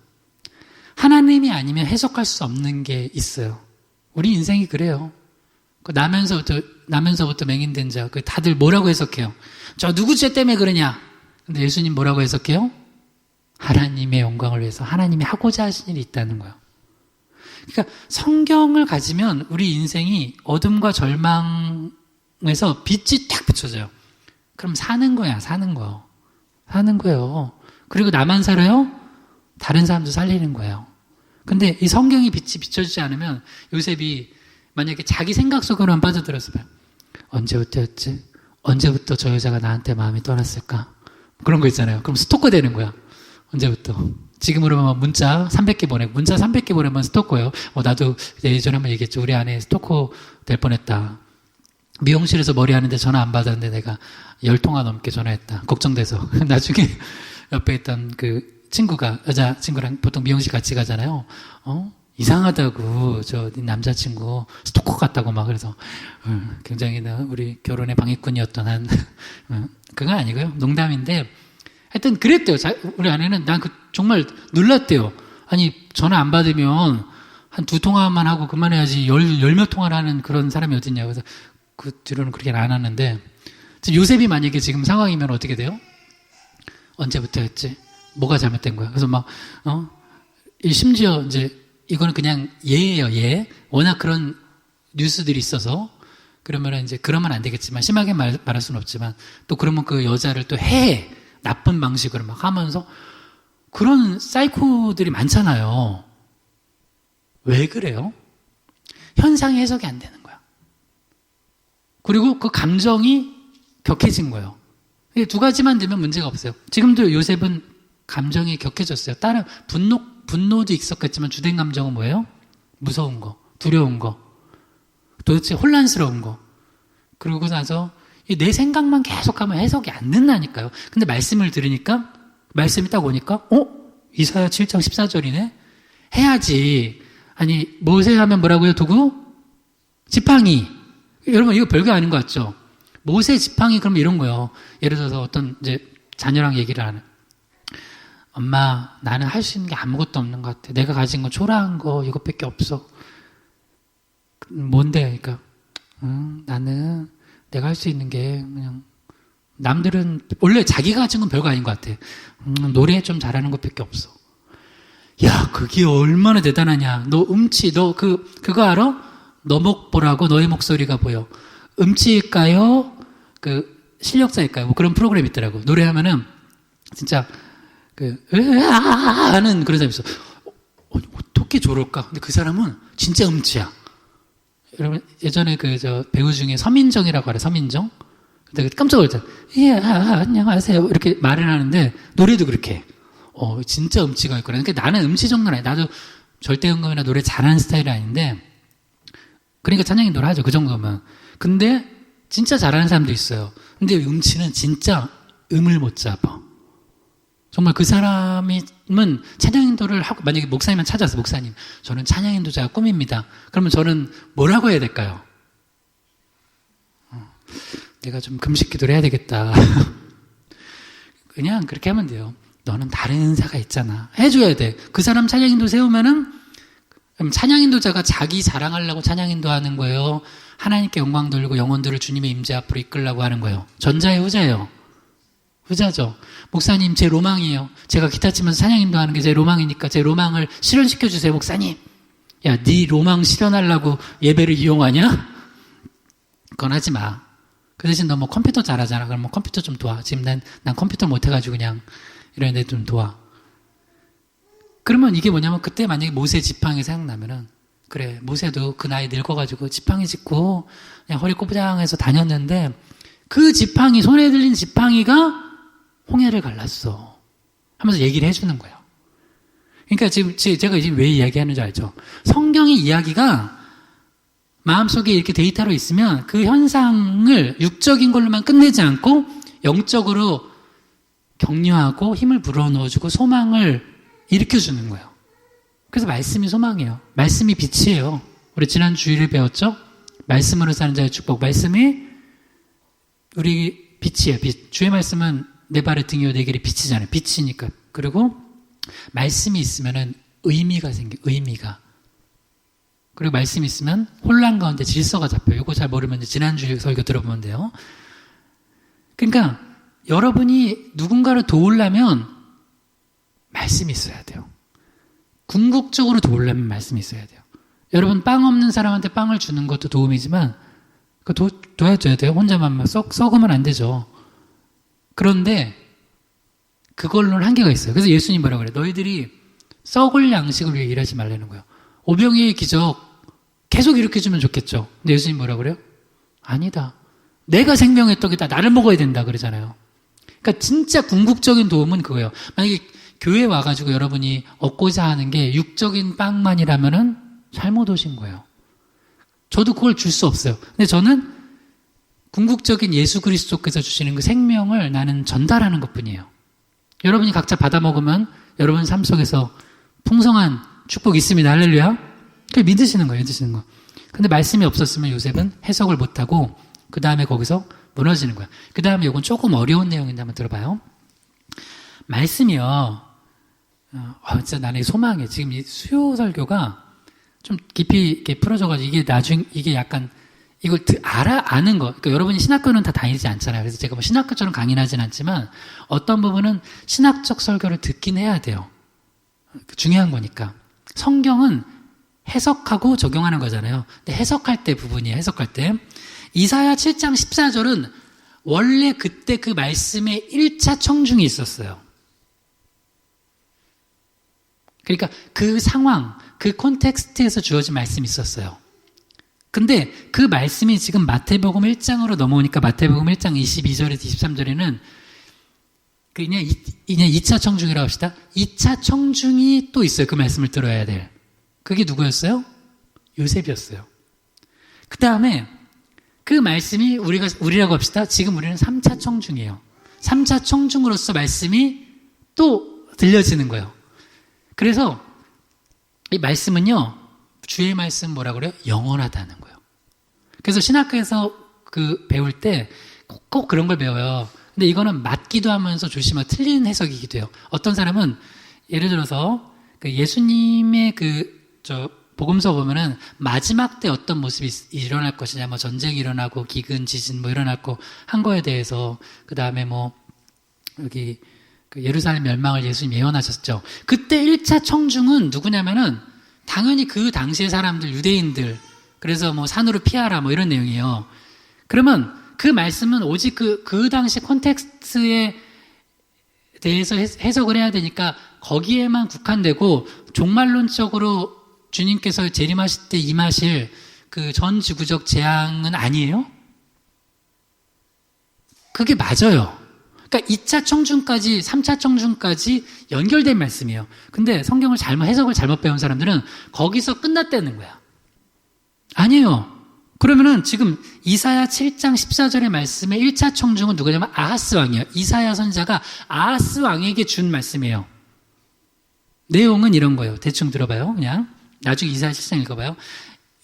하나님이 아니면 해석할 수 없는 게 있어요. 우리 인생이 그래요. 나면서부터 맹인된 자, 다들 뭐라고 해석해요? 저 누구 죄 때문에 그러냐? 근데 예수님 뭐라고 해석해요? 하나님의 영광을 위해서 하나님이 하고자 하신 일이 있다는 거예요. 그러니까 성경을 가지면 우리 인생이 어둠과 절망에서 빛이 딱 비춰져요. 그럼 사는 거야, 사는 거. 사는 거예요. 그리고 나만 살아요? 다른 사람도 살리는 거예요. 근데 이 성경이 빛이 비춰지지 않으면 요셉이 만약에 자기 생각 속으로만 빠져들었어 봐요. 언제부터였지? 언제부터 저 여자가 나한테 마음이 떠났을까? 그런 거 있잖아요. 그럼 스토커 되는 거야. 언제부터? 지금으로만 문자 300개 보내고, 문자 300개 보내면 스토커예요. 나도 예전에 한번 얘기했죠. 우리 아내 스토커 될 뻔했다. 미용실에서 머리 하는데 전화 안 받았는데 내가 10통화 넘게 전화했다. 걱정돼서. 나중에 옆에 있던 그 친구가, 여자 친구랑 보통 미용실 같이 가잖아요. 이상하다고, 남자친구 스토커 같다고 막 그래서, 굉장히 우리 결혼의 방해꾼이었던 그건 아니고요. 농담인데, 하여튼 그랬대요. 우리 아내는 난 정말 놀랐대요. 아니 전화 안 받으면 한 2통화만 하고 그만해야지 열 몇 통화를 하는 그런 사람이 어딨냐. 그래서 그 뒤로는 그렇게 안 하는데, 요셉이 만약에 지금 상황이면 어떻게 돼요? 언제부터였지? 뭐가 잘못된 거야? 그래서 심지어 이제 이거는 그냥 예예요, 예. 워낙 그런 뉴스들이 있어서 그러면 이제 그러면 안 되겠지만, 심하게 말할 수는 없지만, 또 그러면 그 여자를 또 나쁜 방식으로 막 하면서, 그런 사이코들이 많잖아요. 왜 그래요? 현상이 해석이 안 되는 거야. 그리고 그 감정이 격해진 거예요. 이 두 가지만 되면 문제가 없어요. 지금도 요셉은 감정이 격해졌어요. 다른 분노도 있었겠지만 주된 감정은 뭐예요? 무서운 거, 두려운 거, 도대체 혼란스러운 거. 그러고 나서 내 생각만 계속하면 해석이 안 된다니까요. 근데 말씀을 들으니까, 말씀이 딱 오니까, 이사야 7장 14절이네? 해야지. 아니, 모세 하면 뭐라고요? 도구? 지팡이. 여러분, 이거 별거 아닌 것 같죠? 모세 지팡이, 그러면 이런 거예요. 예를 들어서 어떤 이제 자녀랑 얘기를 하는. 엄마, 나는 할 수 있는 게 아무것도 없는 것 같아. 내가 가진 건 초라한 거, 이것밖에 없어. 뭔데? 그러니까, 나는 내가 할 수 있는 게 그냥, 남들은 원래 자기가 가진 건 별거 아닌 것 같아. 노래 좀 잘하는 것밖에 없어. 야, 그게 얼마나 대단하냐. 너 그거 알아? 너 목 보라고 너의 목소리가 보여. 음치일까요? 실력자일까요? 뭐 그런 프로그램 있더라고. 노래하면은 진짜 하는 그런 사람이 있어. 어떻게 저럴까? 근데 그 사람은 진짜 음치야. 여러분, 예전에 배우 중에 서민정이라고 알아요? 서민정? 근데 깜짝 놀랐잖아. 예, 안녕하세요. 이렇게 말을 하는데, 노래도 그렇게. 진짜 음치가 있구나. 그러니까 나는 음치 정도는 아니야. 나도 절대음감이나 노래 잘하는 스타일이 아닌데, 그러니까 찬양이 노래 하죠. 그 정도면. 근데, 진짜 잘하는 사람도 있어요. 근데 음치는 진짜 음을 못 잡아. 정말 그 사람은 찬양인도를 하고, 만약에 목사님만 찾아서, 목사님, 저는 찬양인도자가 꿈입니다. 그러면 저는 뭐라고 해야 될까요? 내가 좀 금식 기도를 해야 되겠다. 그냥 그렇게 하면 돼요. 너는 다른 은사가 있잖아. 해줘야 돼. 그 사람 찬양인도 세우면은, 그럼 찬양인도자가 자기 자랑하려고 찬양인도 하는 거예요? 하나님께 영광 돌리고 영혼들을 주님의 임재 앞으로 이끌려고 하는 거예요? 전자예요, 후자예요? 후자죠. 목사님, 제 로망이에요. 제가 기타 치면서 찬양인도 하는 게 제 로망이니까 제 로망을 실현시켜 주세요, 목사님. 야, 네 로망 실현하려고 예배를 이용하냐? 그건 하지 마. 그 대신 너 뭐 컴퓨터 잘하잖아. 그럼 뭐 컴퓨터 좀 도와. 지금 난 컴퓨터 못해가지고 그냥 이런 데 좀 도와. 그러면 이게 뭐냐면 그때 만약에 모세 지팡이 생각나면은 그래, 모세도 그 나이 늙어가지고 지팡이 짚고 그냥 허리 꼬부장해서 다녔는데 그 지팡이, 손에 들린 지팡이가 홍해를 갈랐어. 하면서 얘기를 해주는 거예요. 그러니까 지금 제가 지금 왜 이야기하는 줄 알죠? 성경의 이야기가 마음속에 이렇게 데이터로 있으면 그 현상을 육적인 걸로만 끝내지 않고 영적으로 격려하고 힘을 불어넣어주고 소망을 일으켜주는 거예요. 그래서 말씀이 소망이에요. 말씀이 빛이에요. 우리 지난 주일에 배웠죠? 말씀으로 사는 자의 축복. 말씀이 우리 빛이에요. 빛. 주의 말씀은 내 발의 등이요 내 길의 빛이잖아요. 빛이니까. 그리고 말씀이 있으면은 의미가 생겨. 의미가. 그리고 말씀이 있으면 혼란 가운데 질서가 잡혀요. 이거 잘 모르면 지난주 설교 들어보면 돼요. 그러니까 여러분이 누군가를 도우려면 말씀이 있어야 돼요. 궁극적으로 도우려면 말씀이 있어야 돼요. 여러분 빵 없는 사람한테 빵을 주는 것도 도움이지만 그거 도와줘야 돼요. 혼자만 막 썩으면 안 되죠. 그런데 그걸로는 한계가 있어요. 그래서 예수님 뭐라고 그래요? 너희들이 썩을 양식을 위해 일하지 말라는 거예요. 오병이의 기적 계속 일으켜주면 좋겠죠. 근데 예수님 뭐라고 그래요? 아니다. 내가 생명의 떡이다. 나를 먹어야 된다 그러잖아요. 그러니까 진짜 궁극적인 도움은 그거예요. 만약에 교회 와가지고 여러분이 얻고자 하는 게 육적인 빵만이라면은 잘못 오신 거예요. 저도 그걸 줄 수 없어요. 근데 저는 궁극적인 예수 그리스도께서 주시는 그 생명을 나는 전달하는 것뿐이에요. 여러분이 각자 받아 먹으면 여러분 삶 속에서 풍성한 축복이 있습니다. 할렐루야. 그걸 믿으시는 거예요. 믿으시는 거. 근데 말씀이 없었으면 요셉은 해석을 못하고 그 다음에 거기서 무너지는 거야. 그 다음에 이건 조금 어려운 내용인데 한번 들어봐요. 말씀이요. 진짜 나는 소망해. 지금 이 수요 설교가 좀 깊이 이렇게 풀어져가지고 이게 약간 이걸 아는 거. 그러니까 여러분이 신학교는 다 다니지 않잖아요. 그래서 제가 뭐 신학교처럼 강의는 하진 않지만 어떤 부분은 신학적 설교를 듣긴 해야 돼요. 중요한 거니까. 성경은 해석하고 적용하는 거잖아요. 근데 해석할 때 부분이에요. 해석할 때. 이사야 7장 14절은 원래 그때 그 말씀에 1차 청중이 있었어요. 그러니까 그 상황, 그 콘텍스트에서 주어진 말씀이 있었어요. 근데 그 말씀이 지금 마태복음 1장으로 넘어오니까 마태복음 1장 22절에서 23절에는 그냥 2차 청중이라고 합시다. 2차 청중이 또 있어요. 그 말씀을 들어야 될. 그게 누구였어요? 요셉이었어요. 그 다음에 그 말씀이 우리라고 합시다. 지금 우리는 3차 청중이에요. 3차 청중으로서 말씀이 또 들려지는 거예요. 그래서 이 말씀은요, 주의 말씀 뭐라고 그래요? 영원하다는 거예요. 그래서 신학교에서 배울 때 꼭 그런 걸 배워요. 근데 이거는 맞기도 하면서 조심하고 틀린 해석이기도 해요. 어떤 사람은 예를 들어서 예수님의 복음서 보면은 마지막 때 어떤 모습이 일어날 것이냐, 뭐 전쟁이 일어나고 기근, 지진 뭐 일어날 거 한 거에 대해서 그 다음에 뭐 여기 예루살렘 멸망을 예수님 예언하셨죠. 그때 1차 청중은 누구냐면은 당연히 그 당시의 사람들, 유대인들, 그래서 뭐 산으로 피하라 뭐 이런 내용이에요. 그러면 그 말씀은 오직 그 당시 콘텍스트에 대해서 해석을 해야 되니까 거기에만 국한되고 종말론적으로 주님께서 재림하실 때 임하실 그 전 지구적 재앙은 아니에요? 그게 맞아요. 그러니까 2차 청중까지 3차 청중까지 연결된 말씀이에요. 근데 성경을 해석을 잘못 배운 사람들은 거기서 끝났다는 거야. 아니에요. 그러면은 지금 이사야 7장 14절의 말씀의 1차 청중은 누구냐면 아하스 왕이에요. 이사야 선지자가 아하스 왕에게 준 말씀이에요. 내용은 이런 거예요. 대충 들어봐요. 그냥 나중에 이사야 7장 읽어봐요.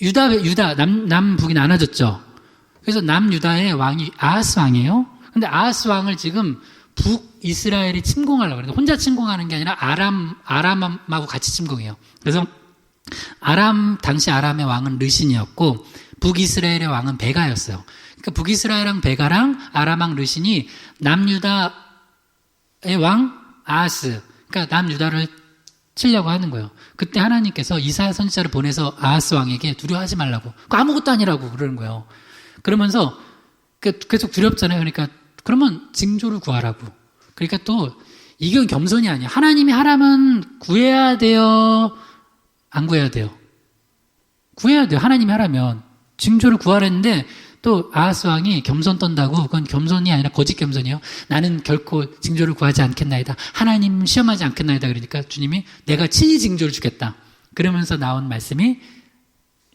유다 남북이 나눠졌죠. 그래서 남유다의 왕이 아하스 왕이에요. 근데 아하스 왕을 지금 북이스라엘이 침공하려고 그러는데 혼자 침공하는 게 아니라 아람하고 같이 침공해요. 그래서 당시 아람의 왕은 르신이었고 북이스라엘의 왕은 베가였어요. 그러니까 북이스라엘랑 베가랑 아람 왕 르신이 남유다의 왕 아하스, 그러니까 남유다를 치려고 하는 거예요. 그때 하나님께서 이사야 선지자를 보내서 아하스 왕에게 두려워하지 말라고, 아무것도 아니라고 그러는 거예요. 그러면서 계속 두렵잖아요. 그러니까 그러면 징조를 구하라고. 그러니까 또 이건 겸손이 아니야. 하나님이 하라면 구해야 돼요? 안 구해야 돼요? 구해야 돼요. 하나님이 하라면. 징조를 구하랬는데 또 아하스 왕이 겸손 떤다고. 그건 겸손이 아니라 거짓 겸손이에요. 나는 결코 징조를 구하지 않겠나이다. 하나님 시험하지 않겠나이다. 그러니까 주님이 내가 친히 징조를 주겠다. 그러면서 나온 말씀이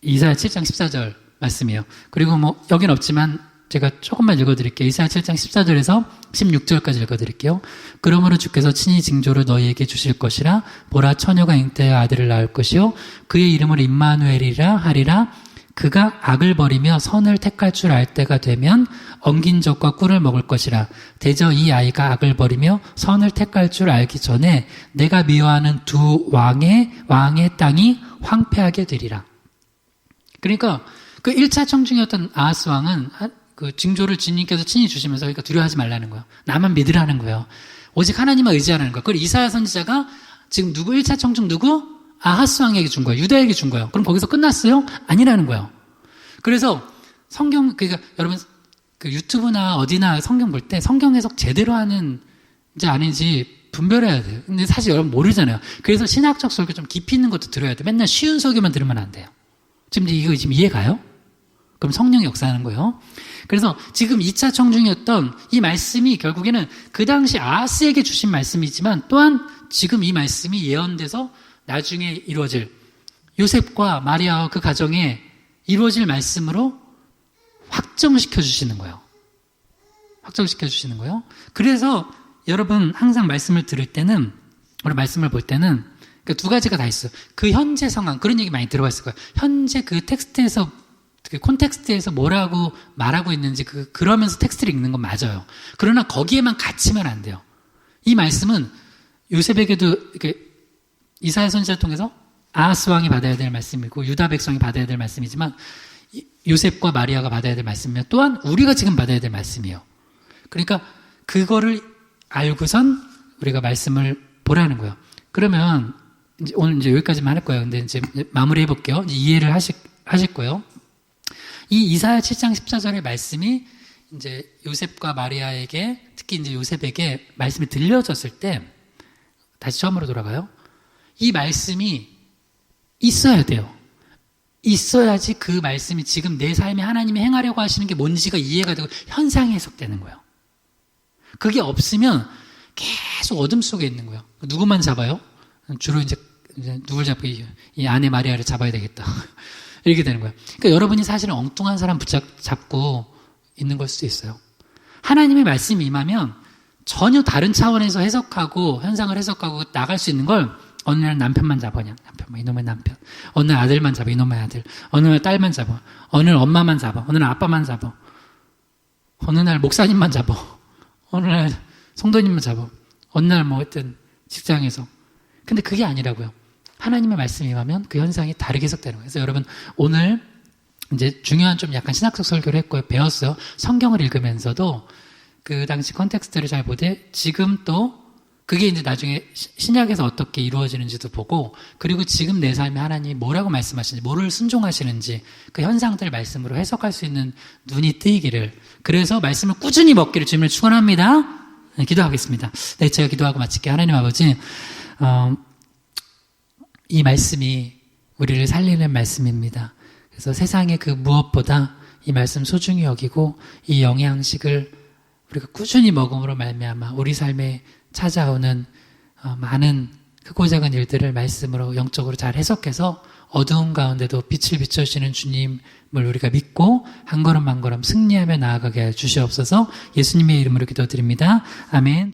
이사야 7장 14절 말씀이에요. 그리고 뭐 여긴 없지만 제가 조금만 읽어드릴게요. 이사야 7장 14절에서 16절까지 읽어드릴게요. 그러므로 주께서 친히 징조를 너희에게 주실 것이라. 보라, 처녀가 잉태하여 아들을 낳을 것이요 그의 이름을 임마누엘이라 하리라. 그가 악을 버리며 선을 택할 줄 알 때가 되면 엉긴 젖과 꿀을 먹을 것이라. 대저 이 아이가 악을 버리며 선을 택할 줄 알기 전에 내가 미워하는 두 왕의 땅이 황폐하게 되리라. 그러니까 그 1차 청중이었던 아하스 왕은 그 징조를 주님께서 친히 주시면서 그러니까 두려워하지 말라는 거예요. 나만 믿으라는 거예요. 오직 하나님만 의지하라는 거예요. 그걸 이사야 선지자가 지금 1차 청중 누구? 아하스 왕에게 준 거예요. 유다에게 준 거예요. 그럼 거기서 끝났어요? 아니라는 거예요. 그래서 그러니까 여러분 그 유튜브나 어디나 성경 볼 때 성경 해석 제대로 하는지 아닌지 분별해야 돼요. 근데 사실 여러분 모르잖아요. 그래서 신학적 설교 좀 깊이 있는 것도 들어야 돼요. 맨날 쉬운 설교만 들으면 안 돼요. 지금 이거 이해가요? 그럼 성령이 역사하는 거예요. 그래서 지금 2차 청중이었던 이 말씀이 결국에는 그 당시 아하스에게 주신 말씀이지만 또한 지금 이 말씀이 예언돼서 나중에 이루어질 요셉과 마리아와 그 가정에 이루어질 말씀으로 확정시켜 주시는 거예요. 확정시켜 주시는 거예요. 그래서 여러분 항상 말씀을 들을 때는, 우리 말씀을 볼 때는 두 가지가 다 있어요. 그 현재 상황, 그런 얘기 많이 들어봤을 거예요. 현재 그 텍스트에서, 그 콘텍스트에서 뭐라고 말하고 있는지 그러면서 텍스트를 읽는 건 맞아요. 그러나 거기에만 갇히면 안 돼요. 이 말씀은 요셉에게도 이렇게 이사야 선지자를 통해서 아하스 왕이 받아야 될 말씀이고 유다 백성이 받아야 될 말씀이지만 요셉과 마리아가 받아야 될 말씀이며 또한 우리가 지금 받아야 될 말씀이에요. 그러니까 그거를 알고선 우리가 말씀을 보라는 거예요. 그러면 오늘 이제 여기까지만 할 거예요. 근데 이제 마무리해 볼게요. 이해를 하실 거예요. 이 이사야 7장 14절의 말씀이 이제 요셉과 마리아에게, 특히 이제 요셉에게 말씀이 들려졌을 때, 다시 처음으로 돌아가요. 이 말씀이 있어야 돼요. 있어야지 그 말씀이 지금 내 삶에 하나님이 행하려고 하시는 게 뭔지가 이해가 되고 현상이 해석되는 거예요. 그게 없으면 계속 어둠 속에 있는 거예요. 누구만 잡아요? 주로 이제 누굴 잡고 이 아내 마리아를 잡아야 되겠다. 이렇게 되는 거예요. 그러니까 여러분이 사실은 엉뚱한 사람 붙잡고 있는 걸 수도 있어요. 하나님의 말씀이 임하면 전혀 다른 차원에서 해석하고 현상을 해석하고 나갈 수 있는 걸 어느 날 남편만 잡아, 그냥 남편만, 이놈의 남편. 어느 날 아들만 잡아, 이놈의 아들. 어느 날 딸만 잡아. 어느 날 엄마만 잡아. 어느 날 아빠만 잡아. 어느 날 목사님만 잡아. 어느 날 성도님만 잡아. 어느 날 뭐 하여튼 직장에서. 근데 그게 아니라고요. 하나님의 말씀이 임하면 그 현상이 다르게 해석되는 거예요. 그래서 여러분 오늘 이제 중요한 좀 약간 신학적 설교를 했고요. 배웠어요. 성경을 읽으면서도 그 당시 컨텍스트를 잘 보되 지금 또 그게 이제 나중에 신약에서 어떻게 이루어지는지도 보고, 그리고 지금 내 삶에 하나님이 뭐라고 말씀하시는지, 뭐를 순종하시는지 그 현상들 말씀으로 해석할 수 있는 눈이 뜨이기를, 그래서 말씀을 꾸준히 먹기를 주님을 축원합니다. 네, 기도하겠습니다. 네, 제가 기도하고 마칠게요. 하나님 아버지, 이 말씀이 우리를 살리는 말씀입니다. 그래서 세상의 그 무엇보다 이 말씀 소중히 여기고 이 영양식을 우리가 꾸준히 먹음으로 말미암아 우리 삶에 찾아오는 많은 크고 작은 일들을 말씀으로 영적으로 잘 해석해서 어두운 가운데도 빛을 비춰주시는 주님을 우리가 믿고 한 걸음 한 걸음 승리하며 나아가게 해 주시옵소서. 예수님의 이름으로 기도드립니다. 아멘.